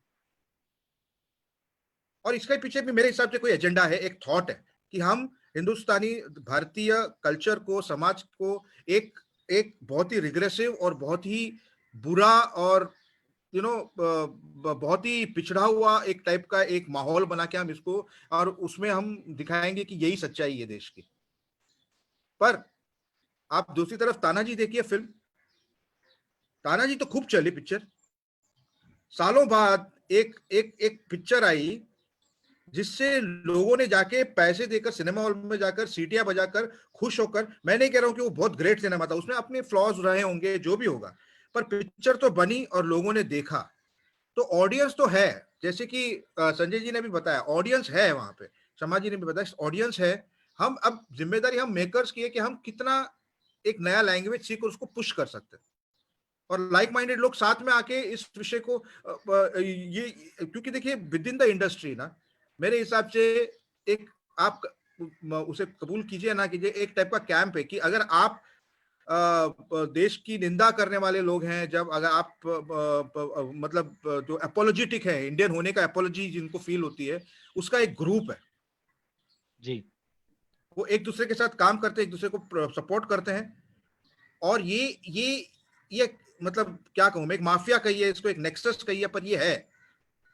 Speaker 3: और इसके पीछे भी मेरे हिसाब से कोई एजेंडा है, एक थॉट है कि हम हिंदुस्तानी भारतीय कल्चर को, समाज को एक एक बहुत ही रिग्रेसिव और बहुत ही बुरा और बहुत ही पिछड़ा हुआ एक टाइप का एक माहौल बना के हम इसको, और उसमें हम दिखाएंगे कि यही सच्चाई है देश की। पर आप दूसरी तरफ तानाजी देखिए, फिल्म तानाजी तो खूब चली पिक्चर, सालों बाद एक एक एक पिक्चर आई जिससे लोगों ने जाके पैसे देकर सिनेमा हॉल में जाकर सीटियां बजाकर खुश होकर, मैं नहीं कह रहा हूं कि वो बहुत ग्रेट सिनेमा था, उसमें अपने फ्लॉज रहे होंगे जो भी होगा, पर पिक्चर तो बनी और लोगों ने देखा, तो ऑडियंस तो है। जैसे कि संजय जी ने भी बताया, ऑडियंस है वहां पे, शर्मा जी ने भी बताया ऑडियंस है। हम अब जिम्मेदारी हम मेकर्स की है कि हम कितना एक नया लैंग्वेज सीख कर उसको पुश कर सकते हैं, और लाइक माइंडेड लोग साथ में आके इस विषय को ये, क्योंकि देखिए विद इन द इंडस्ट्री ना, मेरे हिसाब से एक, आप उसे कबूल कीजिए ना कीजिए, एक टाइप का कैंप है कि अगर आप देश की निंदा करने वाले लोग हैं, जब अगर आप मतलब जो अपोलोजेटिक है, इंडियन होने का अपोलॉजी जिनको फील होती है, उसका एक ग्रुप है
Speaker 1: जी।
Speaker 3: वो एक दूसरे के साथ काम करते हैं, एक दूसरे को सपोर्ट करते हैं, और ये मतलब क्या कहूं मैं, एक माफिया कहिए इसको, एक नेक्सस कहिए, पर ये है,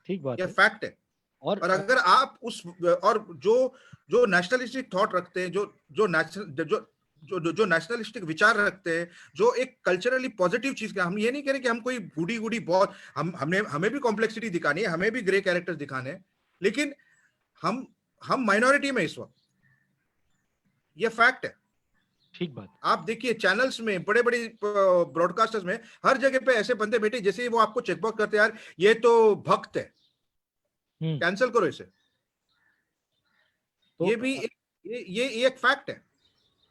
Speaker 1: ठीक बात
Speaker 3: ये
Speaker 1: है।
Speaker 3: फैक्ट है।
Speaker 1: और
Speaker 3: और अगर आप उस, और जो नेशनलिस्टिक थॉट रखते हैं, जो नेशनल जो नेशनलिस्टिक विचार रखते हैं, जो एक कल्चरली पॉजिटिव चीज का, हम ये नहीं कह रहे कि हम कोई गुडी गुडी बहुत, हमें भी कॉम्प्लेक्सिटी दिखानी है, हमें भी ग्रे कैरेक्टर्स दिखाने हैं, लेकिन हम माइनॉरिटी में इस वक्त, ये फैक्ट है।
Speaker 1: ठीक बात।
Speaker 3: आप देखिए चैनल्स में, बड़े बड़े ब्रॉडकास्टर्स में, हर जगह पे ऐसे बंदे बैठे जैसे वो आपको चेकबॉक्स करते हैं, यार ये तो भक्त है, कैंसिल करो इसे।
Speaker 1: तो
Speaker 3: ये भी ये एक फैक्ट है।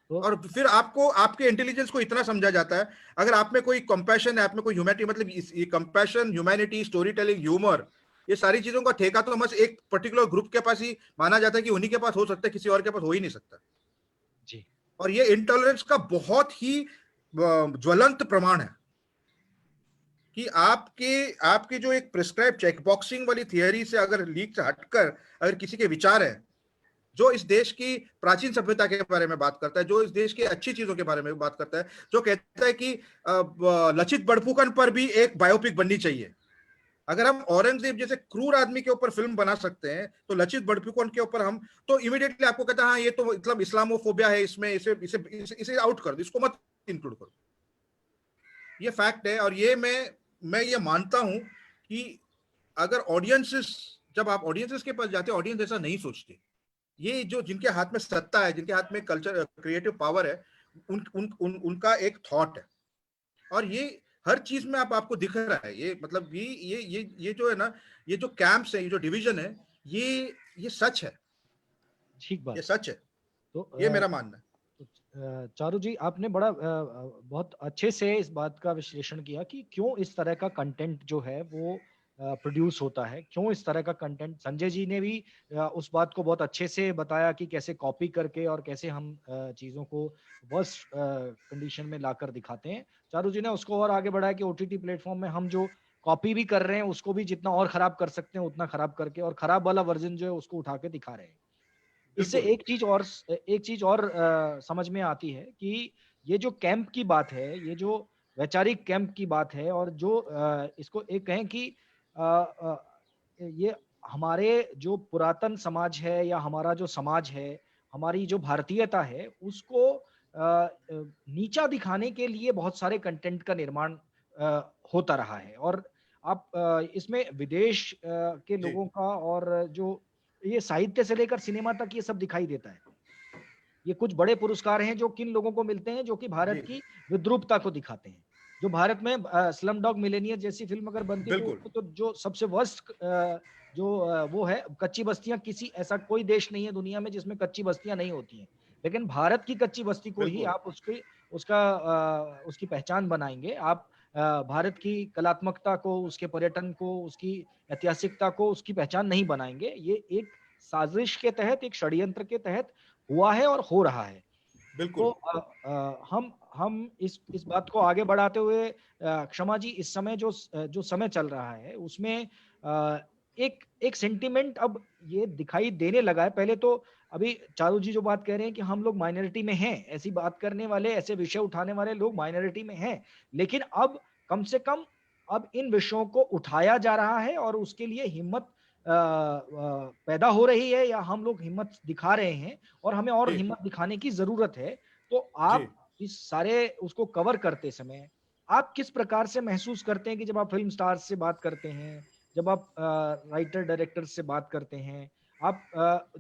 Speaker 1: तो
Speaker 3: और फिर आपको आपके इंटेलिजेंस को इतना समझा जाता है, अगर आप में कोई कंपैशन है, आप में कोई ह्यूमैनिटी, मतलब ये compassion, humanity, story telling, humour, ये सारी चीजों का ठेका तो बस एक पर्टिकुलर ग्रुप के पास ही माना जाता है कि उन्हीं के पास हो सकता है, किसी और के पास हो ही नहीं सकता।
Speaker 1: जी।
Speaker 3: और ये इंटॉलरेंस का बहुत ही ज्वलंत प्रमाण है कि आपके जो एक प्रिस्क्राइब चेक बॉक्सिंग वाली थियरी से, अगर लीक से हटकर अगर किसी के विचार है जो इस देश की प्राचीन सभ्यता के बारे में बात करता है, जो इस देश की अच्छी चीजों के बारे में बात करता है, जो कहता है कि लचित बड़फुकन पर भी एक बायोपिक बननी चाहिए, अगर हम औरंगजेब जैसे क्रूर आदमी के ऊपर फिल्म बना सकते हैं, तो लचित बड़फुकन के ऊपर हम, तो इमीडिएटली आपको कहता है हाँ ये तो मतलब इस्लामोफोबिया है, इसमें इसे आउट कर दो, इसको मत इंक्लूड करो। ये फैक्ट है, और ये मैं ये मानता हूं कि अगर ऑडियंसेस, जब आप ऑडियंसेस के पास जाते हैं, ऑडियंस ऐसा नहीं सोचती। ये जो जिनके हाथ में सत्ता है, जिनके हाथ में कल्चर क्रिएटिव पावर है, उनका एक थॉट है, और ये हर चीज में आपको दिख रहा है। ये मतलब ये जो है ना, ये जो कैंप्स है, ये जो डिवीजन है, ये सच है,
Speaker 1: ठीक
Speaker 3: ये
Speaker 1: बात।
Speaker 3: सच है,
Speaker 1: तो
Speaker 3: ये मेरा मानना है।
Speaker 1: चारू जी, आपने बड़ा बहुत अच्छे से इस बात का विश्लेषण किया कि क्यों इस तरह का कंटेंट जो है वो प्रोड्यूस होता है, क्यों इस तरह का कंटेंट। संजय जी ने भी उस बात को बहुत अच्छे से बताया कि कैसे कॉपी करके और कैसे हम चीज़ों को वर्स्ट कंडीशन में लाकर दिखाते हैं। चारू जी ने उसको और आगे बढ़ाया कि ओटीटी प्लेटफॉर्म में हम जो कॉपी भी कर रहे हैं उसको भी जितना और खराब कर सकते हैं उतना खराब करके, और खराब वाला वर्जन जो है उसको उठा के दिखा रहे हैं। इससे
Speaker 3: बिल्कुल
Speaker 1: एक चीज और समझ में आती है कि ये जो कैंप की बात है, ये जो वैचारिक कैंप की बात है, और जो इसको एक कहें कि ये हमारे जो पुरातन समाज है या हमारा जो समाज है, हमारी जो भारतीयता है, उसको नीचा दिखाने के लिए बहुत सारे कंटेंट का निर्माण होता रहा है। और आप इसमें विदेश के
Speaker 3: जी।
Speaker 1: लोगों का, और जो ये साहित्य से लेकर सिनेमा तक ये सब दिखाई देता है। ये कुछ बड़े पुरस्कार हैं जो किन लोगों को मिलते हैं, जो कि भारत
Speaker 3: जी
Speaker 1: की विद्रूपता को दिखाते हैं। जो भारत में स्लम डॉग मिलेनियर जैसी फिल्म अगर बनती तो
Speaker 3: बिल्कुल
Speaker 1: उसको तो जो सबसे वर्स्ट जो वो है कच्ची बस्तियां, किसी ऐसा कोई देश नहीं है दुनिया में जिसमें कच्ची बस्तियां नहीं होती हैं, लेकिन भारत की कच्ची बस्ती को ही
Speaker 3: बिल्कुल
Speaker 1: आप उसकी पहचान बनाएंगे। आप भारत की कलात्मकता को, उसके पर्यटन को, उसकी ऐतिहासिकता को, उसकी पहचान नहीं बनाएंगे। ये एक साजिश के तहत, एक षड्यंत्र के तहत हुआ है और हो रहा है। तो
Speaker 3: बिल्कुल।
Speaker 1: हम इस बात को आगे बढ़ाते हुए, क्षमा जी, इस समय जो समय चल रहा है उसमें एक एक सेंटिमेंट अब ये दिखाई देने लगा है। पहले तो अभी चारू जी जो बात कह रहे हैं कि हम लोग माइनॉरिटी में हैं, ऐसी बात करने वाले, ऐसे विषय उठाने वाले लोग माइनॉरिटी में हैं, लेकिन अब कम से कम अब इन विषयों को उठाया जा रहा है और उसके लिए हिम्मत पैदा हो रही है, या हम लोग हिम्मत दिखा रहे हैं और हमें और
Speaker 3: जी
Speaker 1: हिम्मत दिखाने की जरूरत है। तो
Speaker 3: जी।
Speaker 1: आप इस सारे उसको कवर करते समय आप किस प्रकार से महसूस करते हैं कि जब आप फिल्म स्टार्स से बात करते हैं, जब आप राइटर डायरेक्टर से बात करते हैं, आप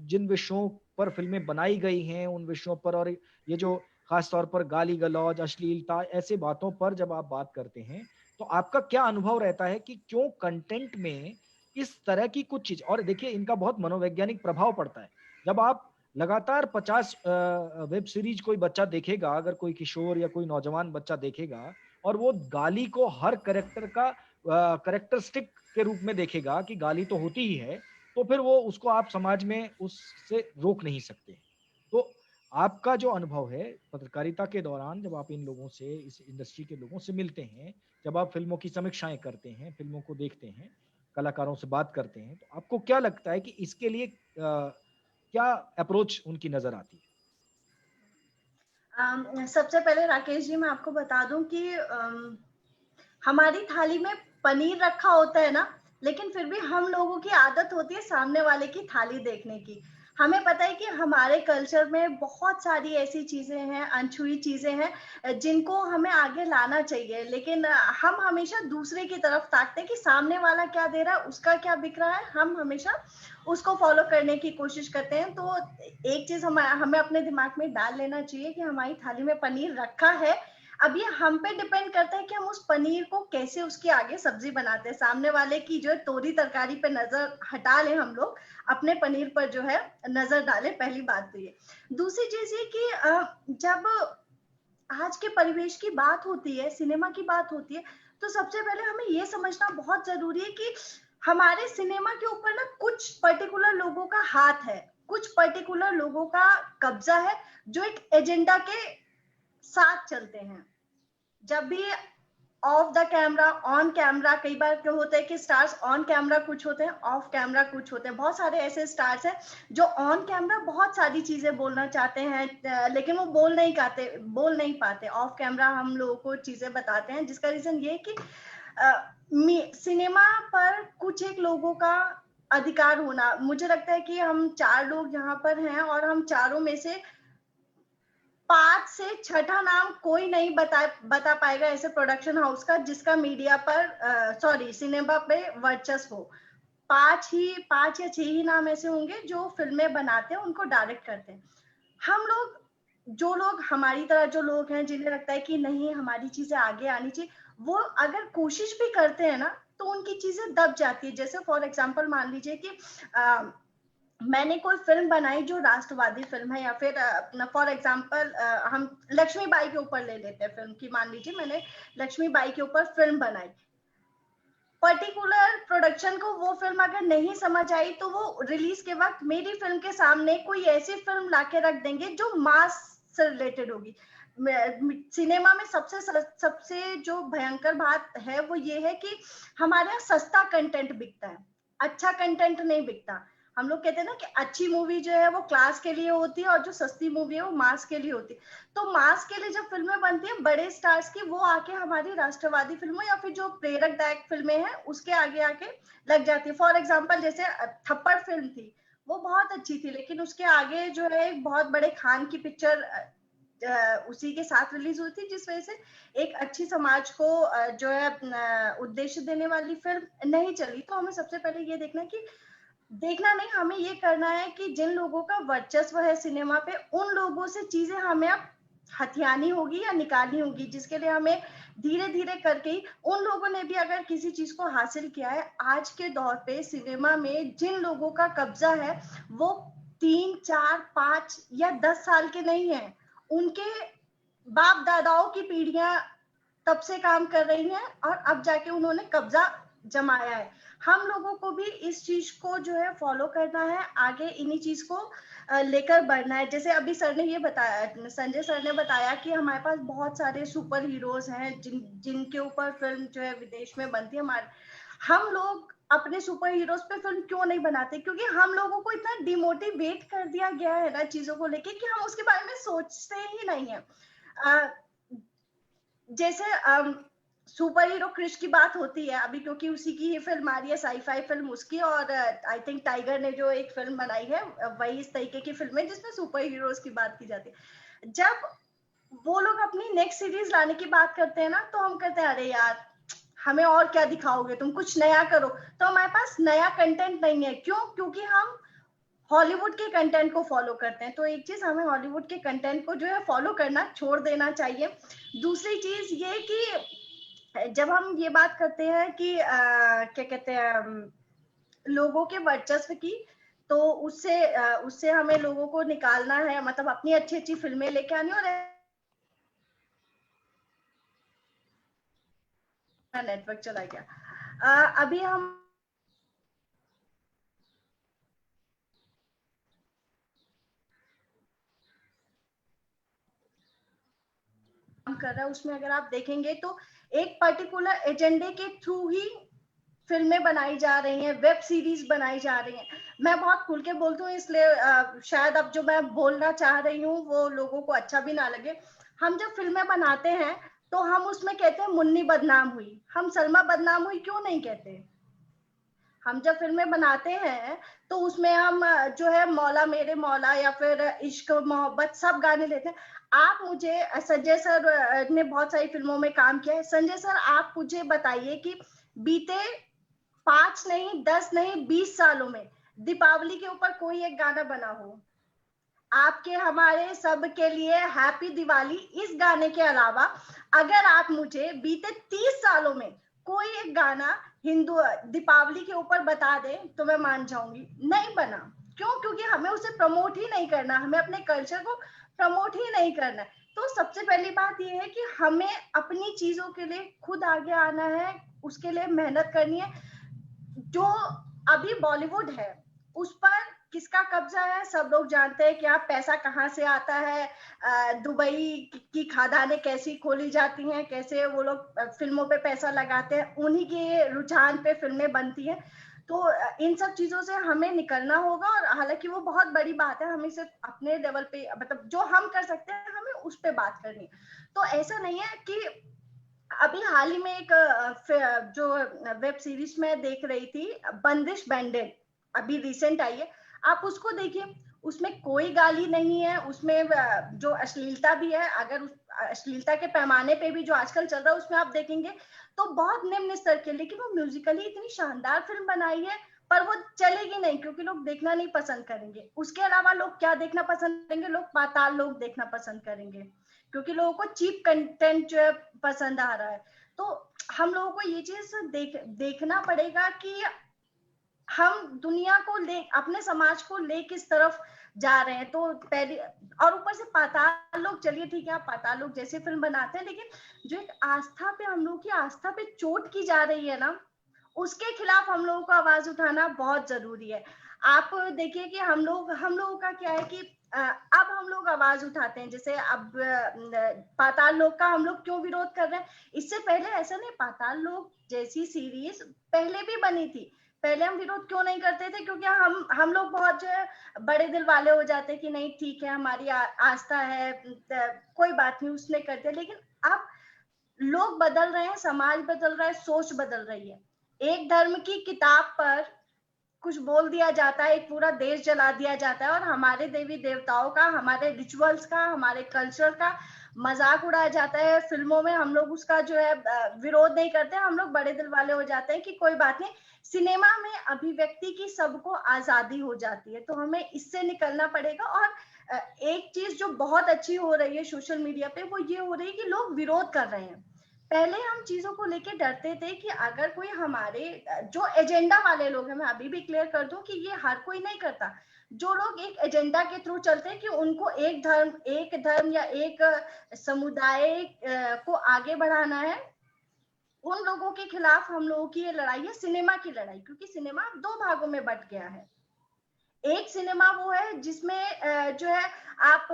Speaker 1: जिन विषयों पर फिल्में बनाई गई हैं उन विषयों पर, और ये जो खास तौर पर गाली गलौज, अश्लीलता, ऐसे बातों पर जब आप बात करते हैं, तो आपका क्या अनुभव रहता है कि क्यों कंटेंट में इस तरह की कुछ चीज, और देखिए इनका बहुत मनोवैज्ञानिक प्रभाव पड़ता है। जब आप लगातार 50 वेब सीरीज कोई बच्चा देखेगा, अगर कोई किशोर या कोई नौजवान बच्चा देखेगा और वो गाली को हर करेक्टर का करेक्टरिस्टिक के रूप में देखेगा कि गाली तो होती ही है, तो फिर वो उसको आप समाज में उससे रोक नहीं सकते। तो आपका जो अनुभव है पत्रकारिता के दौरान, जब आप इन लोगों से, इस इंडस्ट्री के लोगों से मिलते हैं, जब आप फिल्मों की समीक्षाएं करते हैं, फिल्मों को देखते हैं, कलाकारों से बात करते हैं, तो आपको क्या लगता है कि इसके लिए क्या अप्रोच उनकी नजर आती है?
Speaker 4: सबसे पहले राकेश जी मैं आपको बता दूं कि हमारी थाली में पनीर रखा होता है ना, लेकिन फिर भी हम लोगों की आदत होती है सामने वाले की थाली देखने की। हमें पता है कि हमारे कल्चर में बहुत सारी ऐसी चीजें हैं, अनछुई चीजें हैं जिनको हमें आगे लाना चाहिए, लेकिन हम हमेशा दूसरे की तरफ ताकते हैं कि सामने वाला क्या दे रहा है, उसका क्या बिक रहा है, हम हमेशा उसको फॉलो करने की कोशिश करते हैं। तो एक चीज हमें अपने दिमाग में डाल लेना चाहिए कि हमारी थाली में पनीर रखा है, अब ये हम पे डिपेंड करता है कि हम उस पनीर को कैसे उसके आगे सब्जी बनाते हैं। सामने वाले की जो तोरी तरकारी पे नजर हटा ले, हम लोग अपने पनीर पर जो है नजर डालें, पहली बात तो ये। दूसरी चीज ये कि जब आज के परिवेश की बात होती है, सिनेमा की बात होती है, तो सबसे पहले हमें ये समझना बहुत जरूरी है कि हमारे सिनेमा के ऊपर ना कुछ पर्टिकुलर लोगों का हाथ है, कुछ पर्टिकुलर लोगों का कब्जा है, जो एक एजेंडा के साथ चलते हैं। जब भी of the camera, on camera, कई बार क्या होता है कि स्टार्स ऑन कैमरा कुछ होते हैं, ऑफ कैमरा कुछ होते हैं। बहुत सारे ऐसे स्टार्स हैं जो ऑन कैमरा बहुत सारी चीजें बोलना चाहते हैं, लेकिन वो बोल नहीं पाते। ऑफ कैमरा हम लोगों को चीजें बताते हैं, जिसका रीजन ये है कि सिनेमा पर कुछ एक लोगों का अधिकार होना। मुझे लगता है कि हम 4 लोग यहाँ पर हैं और हम चारों में से 5 से छठा नाम कोई नहीं बता पाएगा ऐसे प्रोडक्शन हाउस का जिसका मीडिया पर सिनेमा पे वर्चस्व हो। 5 या 6 ही नाम ऐसे होंगे जो फिल्में बनाते हैं, उनको डायरेक्ट करते हैं। हम लोग, जो लोग हमारी तरह जो लोग हैं जिन्हें लगता है कि नहीं हमारी चीजें आगे आनी चाहिए, वो अगर कोशिश भी करते हैं ना तो उनकी चीजें दब जाती है। जैसे फॉर एग्जांपल मान लीजिए कि मैंने कोई फिल्म बनाई जो राष्ट्रवादी फिल्म है, या फिर फॉर एग्जांपल हम लक्ष्मीबाई के ऊपर ले लेते हैं फिल्म की। मान लीजिए मैंने लक्ष्मीबाई के ऊपर फिल्म बनाई, पर्टिकुलर प्रोडक्शन को वो फिल्म अगर नहीं समझ आई तो वो रिलीज के वक्त मेरी फिल्म के सामने कोई ऐसी फिल्म लाके रख देंगे जो मास से रिलेटेड होगी। सिनेमा में सबसे जो भयंकर बात है वो ये है कि हमारे यहाँ सस्ता कंटेंट बिकता है, अच्छा कंटेंट नहीं बिकता। हम लोग कहते हैं ना कि अच्छी मूवी जो है वो क्लास के लिए होती है और जो सस्ती मूवी है वो मास के लिए होती है। तो मास के लिए जब फिल्में बनती है बड़े स्टार्स की, वो आके हमारी राष्ट्रवादी फिल्मों या फिर जो प्रेरकदायक फिल्में हैं उसके आगे आके लग जाती है। फॉर एग्जाम्पल जैसे थप्पड़ फिल्म थी, वो बहुत अच्छी थी, लेकिन उसके आगे जो है एक बहुत बड़े खान की पिक्चर उसी के साथ रिलीज हुई थी, जिस वजह से एक अच्छी समाज को जो है उद्देश्य देने वाली फिल्म नहीं चली। तो हमें सबसे पहले ये देखना नहीं, हमें ये करना है कि जिन लोगों का वर्चस्व है सिनेमा पे, उन लोगों से चीजें हमें अब हथियानी होगी या निकालनी होगी, जिसके लिए हमें धीरे धीरे करके ही, उन लोगों ने भी अगर किसी चीज को हासिल किया है, आज के दौर पे सिनेमा में जिन लोगों का कब्जा है वो 3, 4, 5 या 10 साल के नहीं है, उनके बाप दादाओं की पीढ़ियां तब से काम कर रही हैं और अब जाके उन्होंने कब्जा जमाया है। हम लोगों को भी इस चीज को जो है फॉलो करना है, आगे इन्हीं चीज को लेकर बढ़ना है। जैसे अभी सर ने ये बताया, संजय सर ने बताया कि हमारे पास बहुत सारे सुपर हीरोज हैं जिनके ऊपर फिल्म जो है विदेश में बनती है। हम लोग अपने सुपर हीरोज पे फिल्म क्यों नहीं बनाते? क्योंकि हम लोगों को इतना डिमोटिवेट कर दिया गया है ना चीजों को लेके कि हम उसके बारे में सोचते ही नहीं है। जैसे सुपर हीरो क्रिश की बात होती है अभी, क्योंकि उसी की ही फिल्म आ रही है, साई-फाई फिल्म उसकी, और आई थिंक टाइगर ने जो एक फिल्म बनाई है वही इस तरीके की फिल्म है जिसमें सुपर हीरोज की बात की जाती है। जब वो लोग अपनी नेक्स्ट सीरीज लाने की बात करते हैं ना, तो हम कहते हैं अरे यार हमें और क्या दिखाओगे तुम, कुछ नया करो। तो हमारे पास नया कंटेंट नहीं है। क्यों? क्योंकि हम हॉलीवुड के कंटेंट को फॉलो करते हैं। तो एक चीज, हमें हॉलीवुड के कंटेंट को जो है फॉलो करना छोड़ देना चाहिए। दूसरी चीज ये कि जब हम ये बात करते हैं कि क्या कहते हैं लोगों के वर्चस्व की, तो उससे हमें लोगों को निकालना है, मतलब अपनी अच्छी अच्छी फिल्में लेके आनी। और नेटवर्क चला गया। अभी हम कर रहा है उसमें अगर आप देखेंगे तो एक पर्टिकुलर एजेंडे के थ्रू ही फिल्में बनाई जा रही हैं, वेब सीरीज बनाई जा रही हैं। मैं बहुत खुल के बोलती हूँ, इसलिए शायद अब जो मैं बोलना चाह रही हूँ वो लोगों को अच्छा भी ना लगे। हम जब फिल्में बनाते हैं तो हम उसमें कहते हैं मुन्नी बदनाम हुई, हम सलमा बदनाम हुई क्यों नहीं कहते? हम जब फिल्में बनाते हैं तो उसमें हम जो है मौला मेरे मौला या फिर इश्क मोहब्बत सब गाने लेते हैं। आप मुझे, संजय सर ने बहुत सारी फिल्मों में काम किया है। संजय सर आप मुझे बताइए कि बीते 5 नहीं 10 नहीं 20 सालों में दीपावली के ऊपर कोई एक गाना बना हो आपके हमारे सब के लिए हैप्पी दिवाली, इस गाने के अलावा अगर आप मुझे बीते 30 सालों में कोई एक गाना हिंदू दीपावली के ऊपर बता दे तो मैं मान जाऊंगी। नहीं बना। क्यों? क्योंकि हमें उसे प्रमोट ही नहीं करना, हमें अपने कल्चर को प्रमोट ही नहीं करना। तो सबसे पहली बात यह है कि हमें अपनी चीजों के लिए खुद आगे आना है, उसके लिए मेहनत करनी है। जो अभी बॉलीवुड है उस पर किसका कब्जा है सब लोग जानते हैं कि आप पैसा कहाँ से आता है, दुबई की खदानें कैसी खोली जाती हैं, कैसे वो लोग फिल्मों पे पैसा लगाते हैं, उन्हीं के रुझान पे फिल्में बनती हैं। तो इन सब चीजों से हमें निकलना होगा। और हालांकि वो बहुत बड़ी बात है, हमें सिर्फ अपने लेवल पे, मतलब जो हम कर सकते हैं हमें उस पे बात करनी है। तो ऐसा नहीं है कि अभी हाल ही में एक जो वेब सीरीज में देख रही थी, बंदिश बैंडेड, अभी रिसेंट आई है, आप उसको देखिए। उसमें कोई गाली नहीं है, उसमें जो अश्लीलता भी है, अगर उस अश्लीलता के पैमाने पे भी जो आजकल चल रहा है उसमें आप देखेंगे तो बहुत निम्न स्तर के, लेकिन वो म्यूजिकली इतनी शानदार फिल्म बनाई है, पर वो चलेगी नहीं क्योंकि लोग देखना नहीं पसंद करेंगे। उसके अलावा लोग क्या देखना पसंद करेंगे? लोग पाताल लोक देखना पसंद करेंगे क्योंकि लोगों को चीप कंटेंट जो है पसंद आ रहा है। तो हम लोगों को ये चीज देखना पड़ेगा कि हम दुनिया को ले, अपने समाज को ले किस तरफ जा रहे हैं। तो पहले, और ऊपर से पाताल लोक, चलिए ठीक है आप पाताल लोक जैसे फिल्म बनाते हैं, लेकिन जो एक आस्था पे, हम लोगों की आस्था पे चोट की जा रही है ना, उसके खिलाफ हम लोगों को आवाज उठाना बहुत जरूरी है। आप देखिए कि हम लोगों का क्या है कि अब हम लोग आवाज उठाते हैं। जैसे अब पाताल लोक का हम लोग क्यों विरोध कर रहे हैं? इससे पहले ऐसा नहीं, पाताल लोक जैसी सीरीज पहले भी बनी थी, पहले हम विरोध क्यों नहीं करते थे? क्योंकि हम लोग बहुत जो है बड़े दिल वाले हो जाते कि नहीं ठीक है हमारी आस्था है, कोई बात नहीं उसने करते। लेकिन अब लोग बदल रहे हैं, समाज बदल रहा है, सोच बदल रही है। एक धर्म की किताब पर कुछ बोल दिया जाता है, एक पूरा देश जला दिया जाता है, और हमारे देवी देवताओं का, हमारे रिचुअल्स का, हमारे कल्चर का मजाक उड़ाया जाता है फिल्मों में। हम लोग उसका जो है विरोध नहीं करते, हम लोग बड़े दिल वाले हो जाते हैं कि कोई बात नहीं, सिनेमा में अभिव्यक्ति की सबको आजादी हो जाती है। तो हमें इससे निकलना पड़ेगा। और एक चीज जो बहुत अच्छी हो रही है सोशल मीडिया पे, वो ये हो रही है कि लोग विरोध कर रहे हैं। पहले हम चीजों को लेके डरते थे कि अगर कोई हमारे जो एजेंडा वाले लोग हैं, मैं अभी भी क्लियर कर दूं कि ये हर कोई नहीं करता, जो लोग एक एजेंडा के थ्रू चलते हैं कि उनको एक धर्म या एक समुदाय को आगे बढ़ाना है, उन लोगों के खिलाफ हम लोगों की ये लड़ाई है, सिनेमा की लड़ाई। क्योंकि सिनेमा 2 भागों में बट गया है। एक सिनेमा वो है जिसमें जो है आप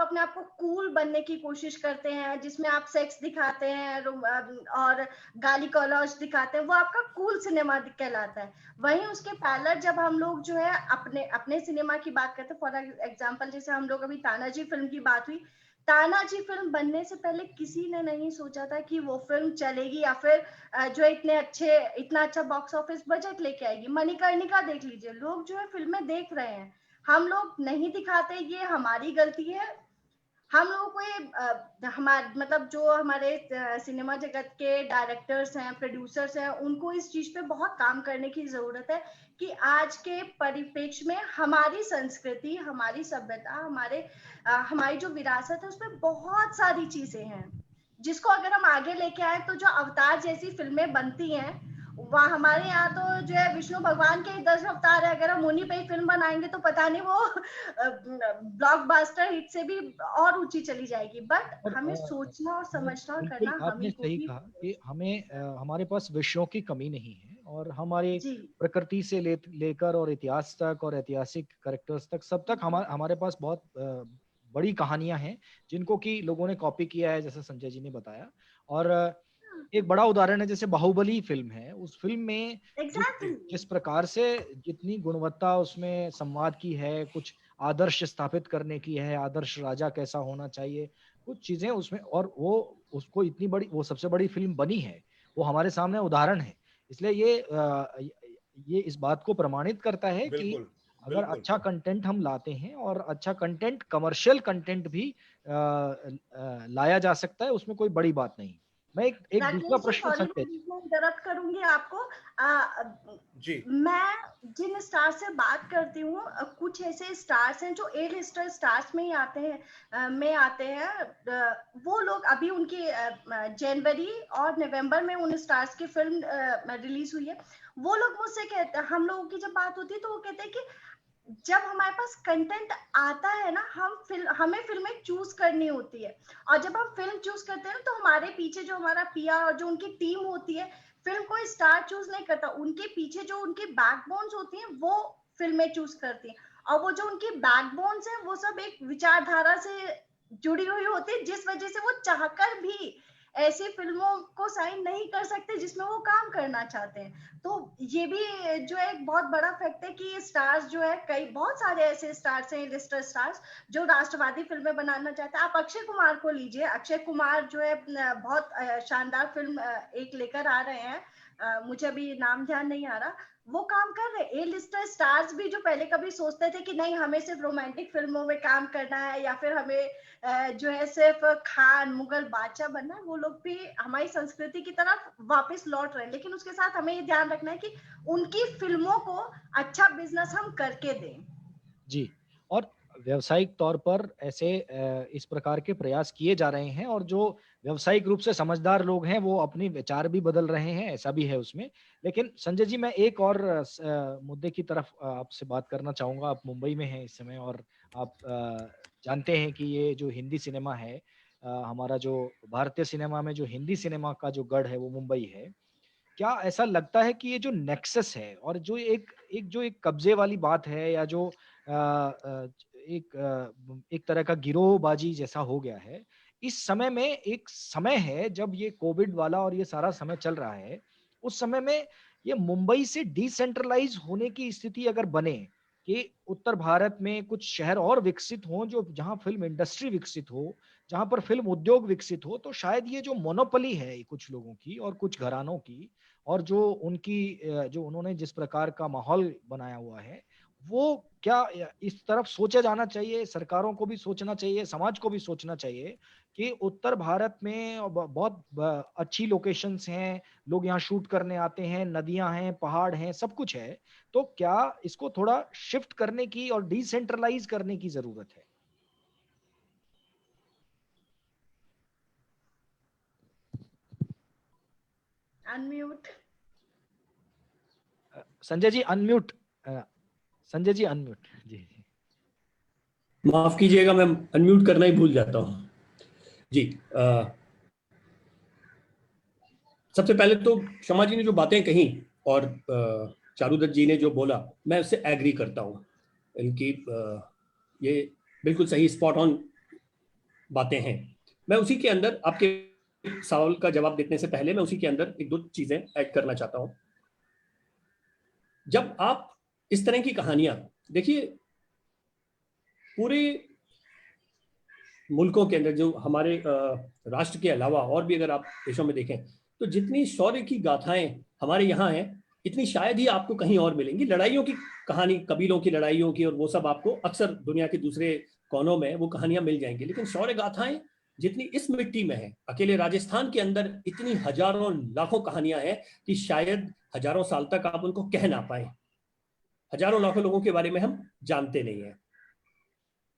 Speaker 4: अपने आप को कूल बनने की कोशिश करते हैं, जिसमें आप सेक्स दिखाते हैं और गाली गलौज दिखाते हैं, वो आपका कूल सिनेमा कहलाता है। वहीं उसके पैरेलल जब हम लोग जो है अपने अपने सिनेमा की बात करते हैं, फॉर एग्जांपल जैसे हम लोग अभी तानाजी फिल्म की बात हुई, तानाजी फिल्म बनने से पहले किसी ने नहीं सोचा था कि वो फिल्म चलेगी या फिर जो इतना अच्छा बॉक्स ऑफिस बजट लेके आएगी। मणिकर्णिका देख लीजिए, लोग जो है फिल्में देख रहे हैं, हम लोग नहीं दिखाते, ये हमारी गलती है। हम लोगों को ये हमारे मतलब जो हमारे सिनेमा जगत के डायरेक्टर्स हैं, प्रोड्यूसर्स हैं, उनको इस चीज पे बहुत काम करने की जरूरत है कि आज के परिप्रेक्ष्य में हमारी संस्कृति, हमारी सभ्यता, हमारी जो विरासत है, उसमें बहुत सारी चीजें हैं जिसको अगर हम आगे लेके आए तो जो अवतार जैसी फिल्में बनती हैं, वहाँ हमारे यहाँ तो जो है विष्णु भगवान के ही 10 अवतार है। अगर हम उन्हीं पे ही फिल्म बनाएंगे तो पता नहीं वो ब्लॉकबस्टर हिट से भी और ऊंची चली जाएगी। बट
Speaker 1: और
Speaker 4: हमें सोचना और समझना और
Speaker 1: बिल्कुल
Speaker 4: करना हम
Speaker 1: आपने
Speaker 4: ही को
Speaker 1: सही
Speaker 4: ही।
Speaker 1: कहा कि हमें हमारे पास विषयों की कमी नहीं है, और हमारे
Speaker 4: जी
Speaker 1: प्रकृति से लेकर और इतिहास तक और ऐतिहासिक कैरेक्टर्स तक, सब तक हमारे पास बहुत बड़ी कहानियां हैं जिनको कि लोगों ने कॉपी किया है, जैसे संजय जी ने बताया। और एक बड़ा उदाहरण है, जैसे बाहुबली फिल्म है, उस फिल्म में जिस
Speaker 4: एग्जैक्टली।
Speaker 1: जिस प्रकार से जितनी गुणवत्ता उसमें संवाद की है, कुछ आदर्श स्थापित करने की है, आदर्श राजा कैसा होना चाहिए, कुछ चीजें उसमें, और वो उसको इतनी बड़ी, वो सबसे बड़ी फिल्म बनी है, वो हमारे सामने उदाहरण है। इसलिए ये इस बात को प्रमाणित करता है कि
Speaker 3: बिल्कुल
Speaker 1: अगर
Speaker 3: बिल्कुल।
Speaker 1: अच्छा कंटेंट हम लाते हैं, और अच्छा कंटेंट, कमर्शियल कंटेंट भी लाया जा सकता है, उसमें कोई बड़ी बात नहीं। मैं एक दूसरा
Speaker 4: राकेश जी
Speaker 1: प्रश्न
Speaker 4: सॉरी, मैं
Speaker 1: संजय।
Speaker 4: बीच में इंटरप्ट करूंगी आपको।
Speaker 3: जी
Speaker 4: मैं जिन स्टार से बात करती हूँ, कुछ ऐसे स्टार्स हैं जो ए लिस्टर स्टार्स में ही आते हैं। वो लोग अभी उनकी जनवरी और नवंबर में उन स्टार्स की फिल्म रिलीज हुई है। वो लोग मुझसे कहते हैं, हम लोगों की जब बात होती है तो वो कहते हैं कि जब हमारे पास कंटेंट आता है ना, हमें फिल्में चूज करनी होती है। और जब हम फिल्म चूज करते हैं ना, तो हमारे पीछे जो हमारा पीआर और जो उनकी टीम होती है, फिल्म कोई स्टार चूज नहीं करता, उनके पीछे जो उनकी बैकबोन्स होती हैं वो फिल्में चूज करती हैं। और वो जो उनकी बैकबोन्स हैं वो सब एक विचारधारा से जुड़ी हुई होती है, जिस वजह से वो चाहकर भी ऐसी फिल्मों को साइन नहीं कर सकते जिसमें वो काम करना चाहते हैं। तो ये भी जो है एक बहुत बड़ा फैक्ट है कि स्टार्स जो है, कई बहुत सारे ऐसे स्टार्स हैं, लिस्टर स्टार्स, जो राष्ट्रवादी फिल्में बनाना चाहते हैं। आप अक्षय कुमार को लीजिए, अक्षय कुमार जो है बहुत शानदार फिल्म एक लेकर आ रहे हैं, मुझे अभी नाम ध्यान नहीं आ रहा। वो काम कर रहे हैं। ए लिस्टर स्टार्स भी जो पहले कभी सोचते थे कि नहीं हमें सिर्फ रोमांटिक फिल्मों में काम करना है, या फिर हमें जो है सिर्फ खान मुगल बादशाह बनना है, वो लोग भी हमारी संस्कृति की तरफ वापस लौट रहे हैं। लेकिन उसके साथ हमें ये ध्यान रखना है कि उनकी फिल्मों को अच्छा बिजनेस हम करके दें।
Speaker 1: जी। और व्यावसायिक तौर पर ऐसे इस प्रकार के प्रयास किए जा रहे हैं, और जो व्यावसायिक रूप से समझदार लोग हैं वो अपनी विचार भी बदल रहे हैं, ऐसा भी है उसमें। लेकिन संजय जी, मैं एक और मुद्दे की तरफ आपसे बात करना चाहूंगा। आप मुंबई में हैं इस समय, और आप जानते हैं कि ये जो हिंदी सिनेमा है, हमारा जो भारतीय सिनेमा में जो हिंदी सिनेमा का जो गढ़ है वो मुंबई है। क्या ऐसा लगता है कि ये जो नेक्सस है, और जो एक कब्जे वाली बात है, या जो एक तरह का गिरोहबाजी जैसा हो गया है, इस समय में एक समय है जब ये कोविड वाला और ये सारा समय चल रहा है, उस समय में ये मुंबई से डिसेंट्रलाइज होने की स्थिति अगर बने, कि उत्तर भारत में कुछ शहर और विकसित हों, जो जहां फिल्म इंडस्ट्री विकसित हो, जहां पर फिल्म उद्योग विकसित हो, तो शायद ये जो मोनोपोली है कुछ लोगों की और कुछ घरानों की, और जो उनकी जो उन्होंने जिस प्रकार का माहौल बनाया हुआ है, वो क्या इस तरफ सोचा जाना चाहिए, सरकारों को भी सोचना चाहिए, समाज को भी सोचना चाहिए कि उत्तर भारत में बहुत अच्छी लोकेशंस हैं, लोग यहाँ शूट करने आते हैं, नदियां हैं, पहाड़ हैं, सब कुछ है, तो क्या इसको थोड़ा शिफ्ट करने की और डिसेंट्रलाइज करने की जरूरत है?
Speaker 4: Unmute.
Speaker 1: Sanjay ji unmute. Sanjay ji unmute. जी जी।
Speaker 2: माफ कीजिएगा, मैं अनम्यूट करना ही भूल जाता हूँ जी। सबसे पहले तो शमा जी ने जो बातें कही और चारुदत्त जी ने जो बोला, मैं उससे एग्री करता हूँ। इनकी ये बिल्कुल सही स्पॉट ऑन बातें हैं। मैं उसी के अंदर आपके सवाल का जवाब देने से पहले मैं उसी के अंदर एक दो चीजें ऐड करना चाहता हूँ। जब आप इस तरह की कहानियां देखिए, पूरे मुल्कों के अंदर जो हमारे राष्ट्र के अलावा और भी अगर आप देशों में देखें, तो जितनी शौर्य की गाथाएं हमारे यहाँ हैं, इतनी शायद ही आपको कहीं और मिलेंगी। लड़ाइयों की कहानी, कबीलों की लड़ाइयों की और वो सब आपको अक्सर दुनिया के दूसरे कोनों में वो कहानियां मिल जाएंगी, लेकिन शौर्य गाथाएं जितनी इस मिट्टी में है, अकेले राजस्थान के अंदर इतनी हजारों लाखों कहानियां हैं कि शायद हजारों साल तक आप उनको कह ना पाए। हजारों लाखों लोगों के बारे में हम जानते नहीं है।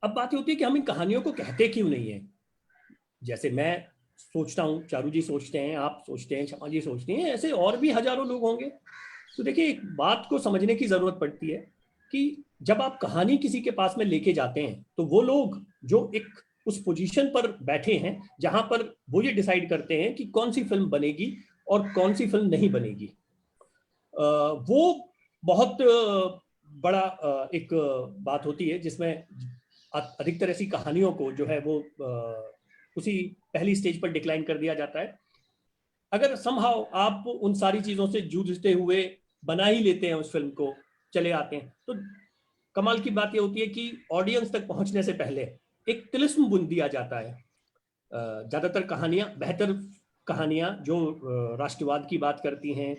Speaker 2: अब बात होती है कि हम इन कहानियों को कहते क्यों नहीं है। जैसे मैं सोचता हूँ, चारू जी सोचते हैं, आप सोचते हैं, शमा जी सोचते हैं, ऐसे और भी हजारों लोग होंगे। तो देखिए, एक बात को समझने की जरूरत पड़ती है कि जब आप कहानी किसी के पास में लेके जाते हैं, तो वो लोग जो एक उस पोजीशन पर बैठे हैं जहां पर वो ये डिसाइड करते हैं कि कौन सी फिल्म बनेगी और कौन सी फिल्म नहीं बनेगी, वो बहुत बड़ा एक बात होती है, जिसमें अधिकतर ऐसी कहानियों को जो है वो उसी पहली स्टेज पर डिक्लाइन कर दिया जाता है। अगर समहाउ आप उन सारी चीजों से जूझते हुए बना ही लेते हैं उस फिल्म को, चले आते हैं, तो कमाल की बात यह होती है कि ऑडियंस तक पहुंचने से पहले एक तिलिस्म बुन दिया जाता है। ज्यादातर कहानियां, बेहतर कहानियां जो राष्ट्रवाद की बात करती हैं,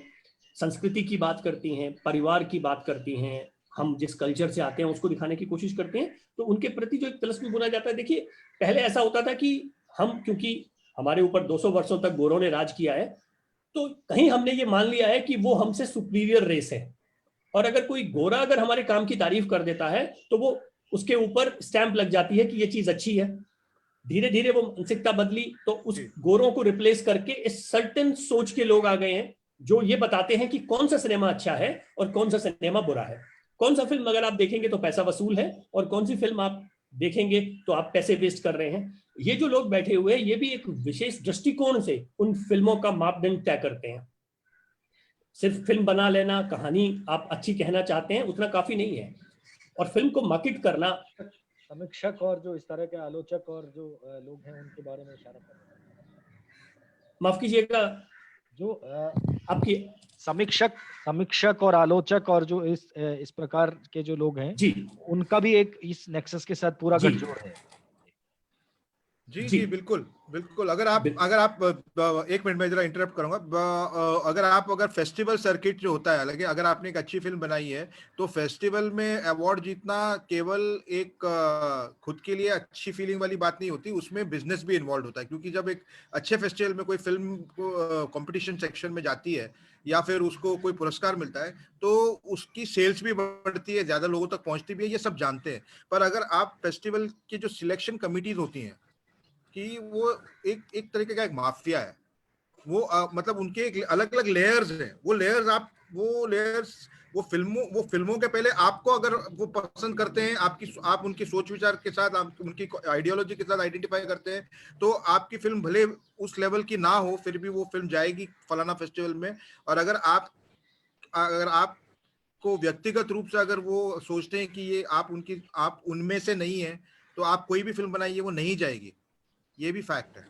Speaker 2: संस्कृति की बात करती हैं, परिवार की बात करती हैं, हम जिस कल्चर से आते हैं उसको दिखाने की कोशिश करते हैं, तो उनके प्रति जो एक तिलिस्म बुना जाता है। देखिए, पहले ऐसा होता था कि हम, क्योंकि हमारे ऊपर 200 वर्षों तक गोरों ने राज किया है, तो कहीं हमने ये मान लिया है कि वो हमसे सुपीरियर रेस है, और अगर कोई गोरा अगर हमारे काम की तारीफ कर देता है तो वो उसके ऊपर स्टैंप लग जाती है कि ये चीज अच्छी है। धीरे धीरे वो मानसिकता बदली, तो उस गोरों को रिप्लेस करके इस सर्टेन सोच के लोग आ गए हैं जो ये बताते हैं कि कौन सा सिनेमा अच्छा है और कौन सा सिनेमा बुरा है, कौन सा फिल्म अगर आप देखेंगे तो पैसा वसूल है और कौन सी फिल्म आप देखेंगे तो आप पैसे वेस्ट कर रहे हैं। ये जो लोग बैठे हुए हैं, ये भी एक विशेष दृष्टिकोण से उन फिल्मों का मापदंड तय करते हैं। सिर्फ फिल्म बना लेना, कहानी आप अच्छी कहना चाहते हैं, उतना काफी नहीं है, और फिल्म को मार्केट करना।
Speaker 1: समीक्षक और जो इस तरह के आलोचक और जो लोग हैं उनके बारे में इशारा कर रहे हैं।
Speaker 2: माफ कीजिएगा,
Speaker 1: जो
Speaker 2: आपकी
Speaker 1: समीक्षक और आलोचक और जो इस प्रकार के जो लोग हैं
Speaker 2: जी,
Speaker 1: उनका भी एक इस नेक्सस के साथ पूरा गठजोड़ है।
Speaker 3: जी बिल्कुल बिल्कुल। अगर आप एक मिनट में जरा इंटरप्ट करूंगा। अगर फेस्टिवल सर्किट जो होता है, हालांकि अगर आपने एक अच्छी फिल्म बनाई है तो फेस्टिवल में अवार्ड जीतना केवल एक खुद के लिए अच्छी फीलिंग वाली बात नहीं होती, उसमें बिजनेस भी इन्वॉल्व होता है। क्योंकि जब एक अच्छे फेस्टिवल में कोई फिल्म कंपटीशन सेक्शन में जाती है या फिर उसको कोई पुरस्कार मिलता है तो उसकी सेल्स भी बढ़ती है, ज्यादा लोगों तक पहुंचती भी है, ये सब जानते हैं। पर अगर आप फेस्टिवल की जो सिलेक्शन कमिटीज होती हैं कि वो एक तरीके का एक माफिया है, वो मतलब उनके एक अलग अलग लेयर्स हैं। वो फिल्मों के पहले आपको अगर वो पसंद करते हैं, आप उनकी सोच विचार के साथ, आप उनकी आइडियोलॉजी के साथ आइडेंटिफाई करते हैं, तो आपकी फिल्म भले उस लेवल की ना हो फिर भी वो फिल्म जाएगी फलाना फेस्टिवल में। और अगर आप को व्यक्तिगत रूप से अगर वो सोचते हैं कि ये आप उनमें से नहीं है, तो आप कोई भी फिल्म बनाइए वो नहीं जाएगी। ये भी फैक्ट है।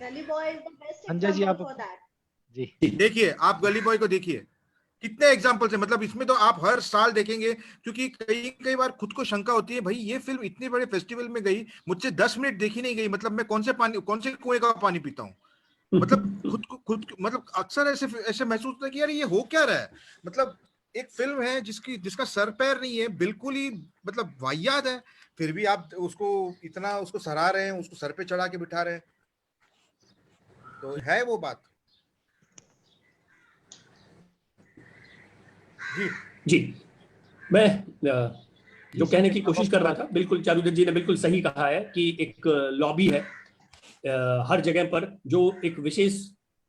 Speaker 4: Gully Boy is the best
Speaker 1: Sanjay ji,
Speaker 4: example for that.
Speaker 1: जी
Speaker 3: देखिए, आप गली बॉय को देखिए, कितने एग्जाम्पल्स हैं। मतलब इसमें तो आप हर साल देखेंगे, क्योंकि कई बार खुद को शंका होती है, भाई ये फिल्म इतने बड़े फेस्टिवल में गई, मुझसे 10 मिनट देखी नहीं गई, मतलब मैं कौन से कुएं का पानी पीता हूँ। मतलब मतलब अक्सर ऐसे महसूस होता है कि यार ये हो क्या रहा है। मतलब एक फिल्म है जिसका सर पैर नहीं है, बिल्कुल ही मतलब वाहियात है, फिर भी आप उसको सराह रहे हैं, उसको सर पे चढ़ा के बिठा रहे हैं। तो है वो बात।
Speaker 2: जी मैं जो कहने की कोशिश कर रहा था, बिल्कुल चारुदत्त जी ने बिल्कुल सही कहा है कि एक लॉबी है हर जगह पर, जो एक विशेष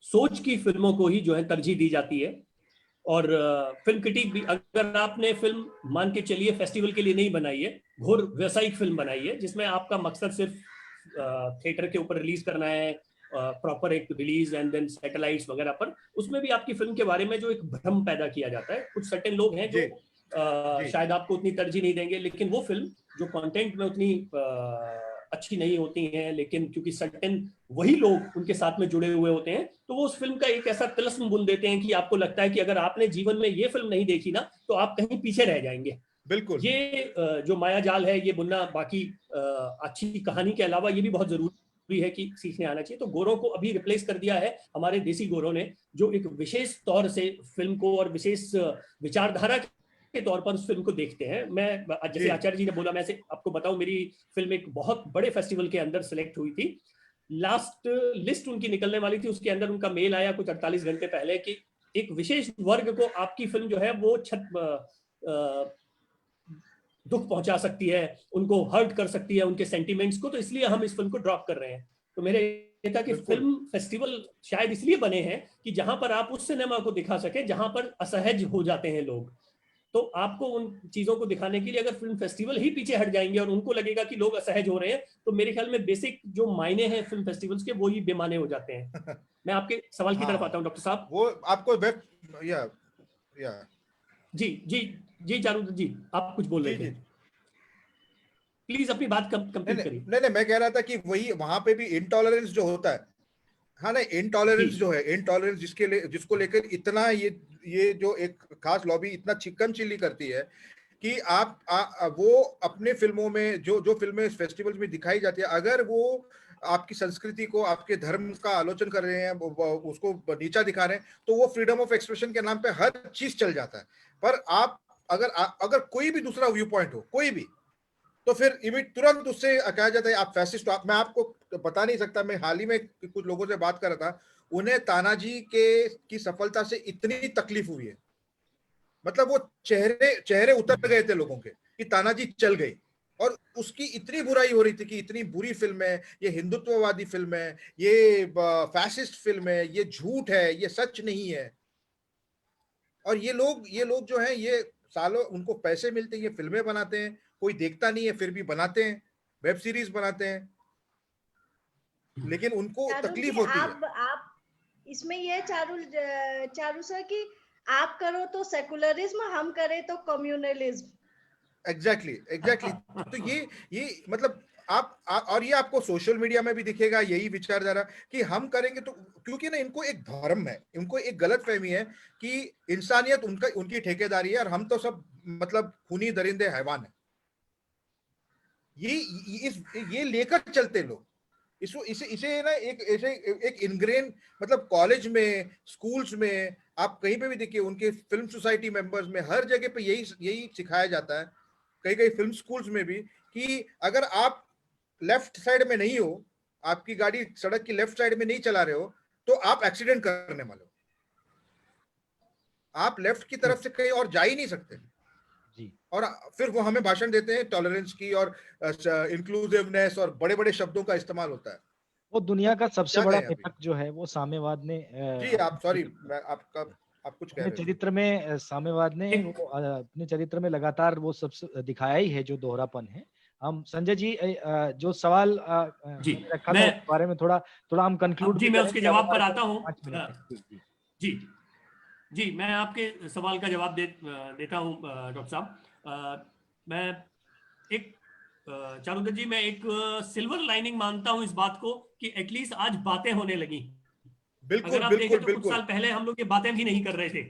Speaker 2: सोच की फिल्मों को ही जो है तरजीह दी जाती है। और फिल्म क्रिटिक भी, अगर आपने फिल्म मान के चलिए फेस्टिवल के लिए नहीं बनाई है, घोर व्यावसायिक फिल्म बनाई है जिसमें आपका मकसद सिर्फ थिएटर के ऊपर रिलीज करना है, प्रॉपर एक रिलीज एंड देन सैटेलाइट्स वगैरह पर, उसमें भी आपकी फिल्म के बारे में जो एक भ्रम पैदा किया जाता है, कुछ सर्टेन लोग हैं जो शायद आपको उतनी तरजीह नहीं देंगे, लेकिन वो फिल्म जो कंटेंट में उतनी अच्छी नहीं होती हैं, लेकिन क्योंकि सर्टेन वही लोग उनके साथ में जुड़े हुए होते हैं, तो वो उस फिल्म का एक ऐसा तिलस्म बुन देते हैं कि आपको लगता है कि अगर आपने जीवन में ये फिल्म नहीं देखी ना तो आप कहीं पीछे रह जाएंगे।
Speaker 3: बिल्कुल।
Speaker 2: ये जो माया जाल है ये बुनना बाकी अच्छी कहानी के अलावा ये भी बहुत जरूरी है कि सीखने आना चाहिए। तो गोरों को अभी रिप्लेस कर दिया है हमारे देसी गोरों ने, जो एक विशेष तौर से फिल्म को और विशेष विचारधारा के तौर पर उस फिल्म को देखते हैं। मैं जैसे आचार्य जी ने बोला, मैं से आपको बताऊं, मेरी फिल्म एक बहुत बड़े फेस्टिवल के अंदर सिलेक्ट हुई थी। लास्ट लिस्ट उनकी निकलने वाली थी, उसके अंदर उनका मेल आया कुछ 48 घंटे पहले कि एक विशेष वर्ग को आपकी फिल्म जो है वो दुख पहुंचा सकती है, उनको हर्ट कर सकती है, उनके सेंटिमेंट्स को, तो इसलिए हम इस फिल्म को ड्रॉप कर रहे हैं। तो मेरे ये था कि फिल्म फेस्टिवल शायद इसलिए बने हैं कि जहां पर आप उस सिनेमा को दिखा सके जहां पर असहज हो जाते हैं लोग। तो आपको उन चीजों को दिखाने के लिए अगर फिल्म फेस्टिवल ही पीछे हट जाएंगे और उनको लगेगा कि लोग असहज हो रहे हैं, तो मेरे ख्याल में बेसिक जो मायने हैं फिल्म फेस्टिवल्स के वो ही बेमाने हो जाते हैं। मैं आपके सवाल की तरफ आता हूं डॉक्टर साहब।
Speaker 3: वो आपको वेब
Speaker 2: जी जी जी चारुदत्त जी, आप कुछ बोल रहे थे, प्लीज अपनी बात कंप्लीट करिए।
Speaker 3: नहीं, मैं कह रहा था कि वही वहां पे भी इंटॉलरेंस जो होता है, हाँ ना, इंटॉलरेंस जो है, इंटॉलरेंस जिसको लेकर इतना ये जो एक खास लॉबी इतना चिकन चिल्ली करती है कि वो अपने फिल्मों में जो फिल्में फेस्टिवल्स में दिखाई जाती है, अगर वो आपकी संस्कृति को, आपके धर्म का आलोचन कर रहे हैं, उसको नीचा दिखा रहे हैं, तो वो फ्रीडम ऑफ एक्सप्रेशन के नाम पे हर चीज चल जाता है। पर आप अगर कोई भी दूसरा व्यू पॉइंट हो, कोई भी, तो फिर तुरंत उससे कहा जाता है आप फैसिस्ट। मैं आपको बता नहीं सकता, मैं हाल ही में कुछ लोगों से बात कर रहा था, उन्हें तानाजी की सफलता से इतनी तकलीफ हुई है, मतलब वो चेहरे उतर गए थे लोगों के कि तानाजी चल गई, और उसकी इतनी बुराई हो रही थी कि इतनी बुरी फिल्म है, ये हिंदुत्ववादी फिल्म है, ये फैसिस्ट फिल्म है, ये झूठ है, ये सच नहीं है। और ये लोग जो हैं, ये सालों उनको पैसे मिलते हैं, ये फिल्में बनाते हैं, कोई देखता नहीं है फिर भी बनाते हैं, वेब सीरीज बनाते हैं, लेकिन उनको तकलीफ होती है।
Speaker 4: आप इसमें ये चारू सर कि आप करो तो सेकुलरिज्म, हम करें तो कम्युनलिज्म।
Speaker 3: एग्जैक्टली। तो ये मतलब और ये आपको सोशल मीडिया में भी दिखेगा यही विचारधारा कि हम करेंगे तो, क्योंकि ना इनको एक भ्रम है, इनको एक गलत फहमी है कि इंसानियत उनकी ठेकेदारी है और हम तो सब मतलब खूनी दरिंदे हैवान है। ये लेकर चलते लोग इसे ना एक इनग्रेन, मतलब कॉलेज में, स्कूल्स में, आप कहीं पे भी देखिए, उनके फिल्म सोसाइटी मेंबर्स में, हर जगह पे यही सिखाया जाता है, कई फिल्म स्कूल्स में भी, कि अगर आप लेफ्ट साइड में नहीं हो, आपकी गाड़ी सड़क की लेफ्ट साइड में नहीं चला रहे हो, तो आप एक्सीडेंट करने वाले हो, आप लेफ्ट की तरफ से कहीं और जा ही नहीं सकते जी। और फिर वो हमें भाषण देते हैं टॉलरेंस की और इंक्लूसिवनेस, और बड़े बड़े शब्दों का इस्तेमाल होता है।
Speaker 1: वो दुनिया का सबसे बड़ा मिथक जो है वो साम्यवाद ने
Speaker 3: जी, आप सॉरी, आप कुछ कह रहे थे।
Speaker 1: चरित्र में साम्यवाद ने वो अपने चरित्र में लगातार वो सब दिखाया ही है, जो दोहरापन है। हम संजय जी जो सवाल रखा था उस बारे में थोड़ा हम कंक्लूड
Speaker 2: जी, मैं उसके जवाब पर आता हूँ। जी, मैं आपके सवाल का जवाब देता हूँ डॉक्टर साहब। मैं एक चारुदत्त जी, मैं एक सिल्वर लाइनिंग मानता हूँ इस बात को कि एटलीस्ट आज बातें होने लगी।
Speaker 3: बिल्कुल,
Speaker 2: अगर आप देखें तो कुछ साल पहले हम लोग ये बातें भी नहीं कर रहे थे।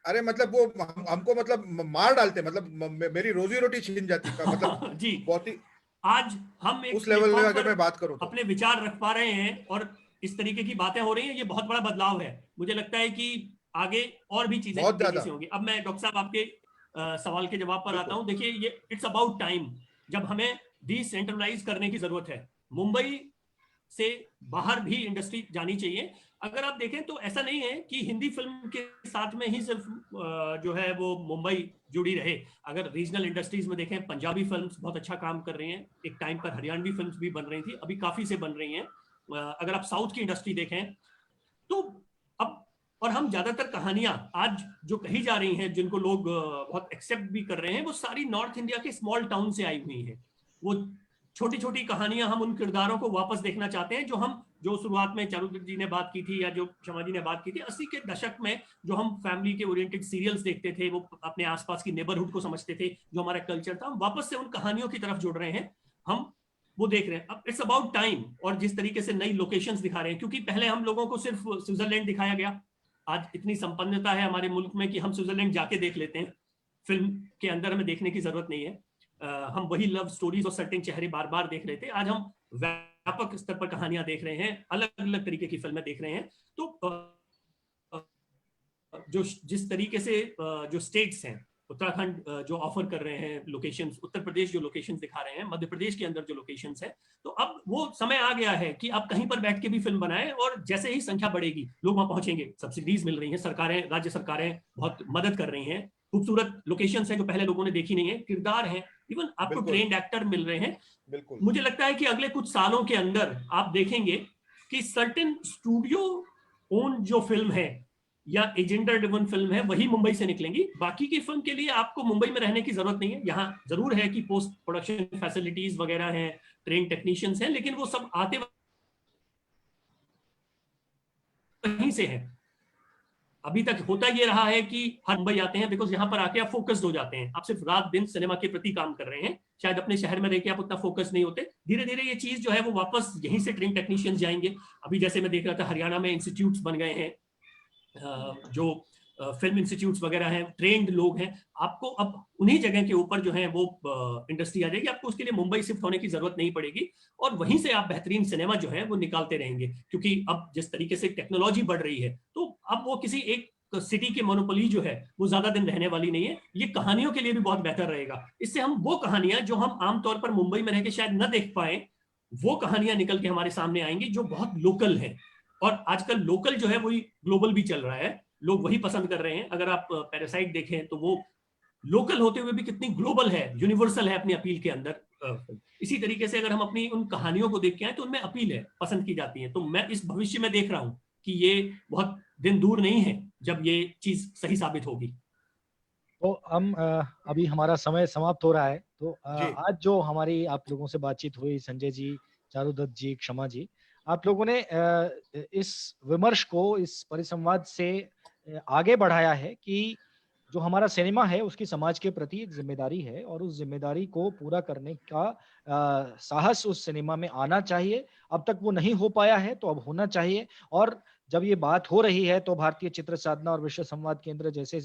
Speaker 3: अरे मतलब वो हमको मतलब मार डालते, मतलब मेरी रोजी रोटी छीन जाती का मतलब
Speaker 2: जी,
Speaker 3: बहुत ही।
Speaker 2: आज हम एक
Speaker 3: उस लेवल में अगर मैं बात करूं तो
Speaker 2: अपने विचार रख पा रहे हैं और इस तरीके की बातें हो रही हैं, ये बहुत बड़ा बदलाव है। मुझे लगता है कि आगे और भी चीजें तेजी से होंगी। अब मैं डॉक्टर साहब आपके सवाल के जवाब पर आता हूं। देखिए, ये इट्स अबाउट टाइम जब हमें डिसेंट्रलाइज करने की जरूरत है। मुंबई से बाहर भी इंडस्ट्री जानी चाहिए। अगर आप देखें तो ऐसा नहीं है कि हिंदी फिल्म के साथ में ही सिर्फ जो है वो मुंबई जुड़ी रहे। अगर रीजनल इंडस्ट्रीज में देखें, पंजाबी फिल्म्स बहुत अच्छा काम कर रही हैं। एक टाइम पर हरियाणवी फिल्म्स भी बन रही थी, अभी काफी से बन रही हैं। अगर आप साउथ की इंडस्ट्री देखें तो अब और हम ज्यादातर कहानियां आज जो कही जा रही हैं, जिनको लोग बहुत एक्सेप्ट भी कर रहे हैं, वो सारी नॉर्थ इंडिया के स्मॉल टाउन से आई हुई हैं। वो छोटी छोटी कहानियां, हम उन किरदारों को वापस देखना चाहते हैं जो शुरुआत में चारुदत्त जी ने बात की थी या जो क्षमा जी ने बात की थी, 80 के दशक में जो हम फैमिली के ओरिएंटेड सीरियल्स देखते थे, वो अपने आसपास की नेबरहुड को समझते थे, जो हमारा कल्चर था, हम वापस से उन कहानियों की तरफ जुड़ रहे हैं। हम वो देख रहे हैं। अब इट्स अबाउट टाइम, और जिस तरीके से नई लोकेशंस दिखा रहे हैं, क्योंकि पहले हम लोगों को सिर्फ स्विट्जरलैंड दिखाया गया, आज इतनी संपन्नता है हमारे मुल्क में कि हम स्विट्जरलैंड जाके देख लेते हैं, फिल्म के अंदर हमें देखने की जरूरत नहीं है। हम वही लव स्टोरीज और सर्टेन चेहरे बार बार देख रहे थे, आज हम व्यापक स्तर पर कहानियां देख रहे हैं, अलग अलग तरीके की फिल्में देख रहे हैं। तो जो जिस तरीके से जो स्टेट्स हैं, उत्तराखंड जो ऑफर कर रहे हैं लोकेशंस, उत्तर प्रदेश जो लोकेशंस दिखा रहे हैं, मध्य प्रदेश के अंदर जो लोकेशंस है, तो अब वो समय आ गया है कि आप कहीं पर बैठ के भी फिल्म बनाएं, और जैसे ही संख्या बढ़ेगी लोग वहां पहुंचेंगे। सब्सिडीज मिल रही हैं, सरकारें, राज्य सरकारें बहुत मदद कर रही हैं, खूबसूरत लोकेशंस हैं जो पहले लोगों ने देखी नहीं है, किरदार हैं, इवन आपको ट्रेन्ड एक्टर मिल रहे हैं।
Speaker 3: बिल्कुल।
Speaker 2: मुझे लगता है कि अगले कुछ सालों के अंदर आप देखेंगे कि सर्टेन स्टूडियो ओन जो फिल्म है या एजेंडा ड्रिवन फिल्म है, वही मुंबई से निकलेंगी। बाकी की फिल्म के लिए आपको मुंबई में रहने की जरूरत नहीं है। यहाँ जरूर है कि पोस्ट प्रोडक्शन फैसिलिटीज वगैरह हैं, ट्रेन टेक्नीशियंस हैं, लेकिन वो सब आते वहीं से हैं। अभी तक होता ये रहा है कि हर मुंबई आते हैं बिकॉज यहाँ पर आके आप फोकस्ड हो जाते हैं, आप सिर्फ रात दिन सिनेमा के प्रति काम कर रहे हैं, शायद अपने शहर में रह के आप उतना फोकस नहीं होते। धीरे धीरे ये चीज जो है वो वापस यहीं से ट्रेन टेक्नीशियंस जाएंगे। अभी जैसे मैं देख रहा था हरियाणा में इंस्टीट्यूट्स बन गए हैं, जो फिल्म इंस्टीट्यूट्स वगैरह हैं, ट्रेंड लोग हैं, आपको अब उन्हीं जगह के ऊपर जो है वो इंडस्ट्री आ जाएगी, आपको उसके लिए मुंबई शिफ्ट होने की जरूरत नहीं पड़ेगी, और वहीं से आप बेहतरीन सिनेमा जो है वो निकालते रहेंगे। क्योंकि अब जिस तरीके से टेक्नोलॉजी बढ़ रही है, तो अब वो किसी एक सिटी की मोनोपोली जो है वो ज्यादा दिन रहने वाली नहीं है। ये कहानियों के लिए भी बहुत बेहतर रहेगा। इससे हम वो कहानियां जो हम आमतौर पर मुंबई में रह के शायद न देख पाए, वो कहानियां निकल के हमारे सामने आएंगी जो बहुत लोकल है। और आजकल लोकल जो है वही ग्लोबल भी चल रहा है, लोग वही पसंद कर रहे हैं। अगर आप पैरासाइट देखें तो वो लोकल होते हुए भी कितनी ग्लोबल है, यूनिवर्सल है अपनी अपील के अंदर। इसी तरीके से अगर हम अपनी उन कहानियों को देख के आए तो उनमें अपील है, पसंद की जाती है। तो मैं इस भविष्य में देख रहा हूं कि ये बहुत दिन दूर नहीं है जब ये चीज सही साबित होगी।
Speaker 1: तो हम अभी हमारा समय समाप्त हो रहा है, तो
Speaker 3: जी।
Speaker 1: आज जो हमारी आप लोगों से बातचीत हुई, संजय जी, चारुदत्त जी, क्षमा जी, आप लोगों ने इस विमर्श को, इस परिसंवाद से आगे बढ़ाया है कि जो हमारा सिनेमा है उसकी समाज के प्रति एक जिम्मेदारी है, और उस जिम्मेदारी को पूरा करने का साहस उस सिनेमा में आना चाहिए। अब तक वो नहीं हो पाया है, तो अब होना चाहिए। और जब ये बात हो रही है तो भारतीय चित्र साधना और विश्व संवाद केंद्र जैसे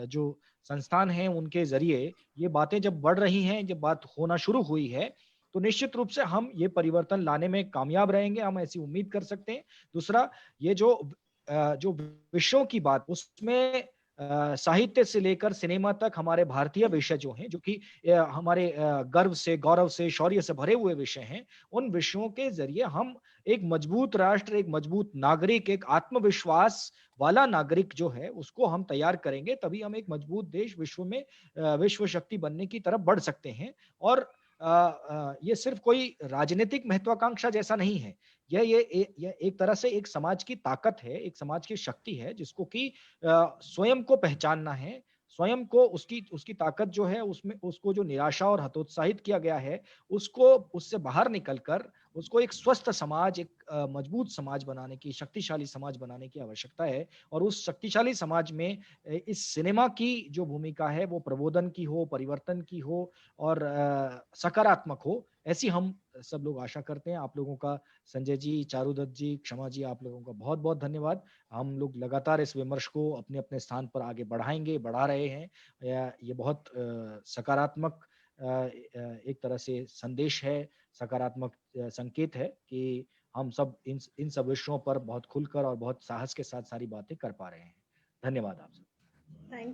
Speaker 1: जो संस्थान हैं उनके जरिए ये बातें जब बढ़ रही हैं, जब बात होना शुरू हुई है, तो निश्चित रूप से हम ये परिवर्तन लाने में कामयाब रहेंगे, हम ऐसी उम्मीद कर सकते हैं। दूसरा, ये जो विषयों की बात, उसमें साहित्य से लेकर सिनेमा तक हमारे भारतीय विषय जो हैं, जो कि हमारे गर्व से, गौरव से, शौर्य से भरे हुए विषय हैं, उन विषयों के जरिए हम एक मजबूत राष्ट्र, एक मजबूत नागरिक, एक आत्मविश्वास वाला नागरिक जो है उसको हम तैयार करेंगे, तभी हम एक मजबूत देश विश्व में विश्व शक्ति बनने की तरफ बढ़ सकते हैं। और ये सिर्फ कोई राजनीतिक महत्वाकांक्षा जैसा नहीं है, यह एक तरह से एक समाज की ताकत है, एक समाज की शक्ति है, जिसको कि स्वयं को पहचानना है, स्वयं को उसकी उसकी ताकत जो है उसमें उसको जो निराशा और हतोत्साहित किया गया है, उसको उससे बाहर निकलकर उसको एक स्वस्थ समाज, एक मजबूत समाज बनाने की, शक्तिशाली समाज बनाने की आवश्यकता है। और उस शक्तिशाली समाज में इस सिनेमा की जो भूमिका है वो प्रबोधन की हो, परिवर्तन की हो, और सकारात्मक हो, ऐसी हम सब लोग आशा करते हैं। आप लोगों का, संजय जी, चारुदत्त जी, क्षमा जी, आप लोगों का बहुत बहुत धन्यवाद। हम लोग लगातार इस विमर्श को अपने अपने स्थान पर आगे बढ़ाएंगे, बढ़ा रहे हैं। ये बहुत सकारात्मक एक तरह से संदेश है, सकारात्मक संकेत है कि हम सब इन सब विषयों पर बहुत खुलकर और बहुत साहस के साथ सारी बातें कर पा रहे हैं। धन्यवाद आप सब।
Speaker 4: थैंक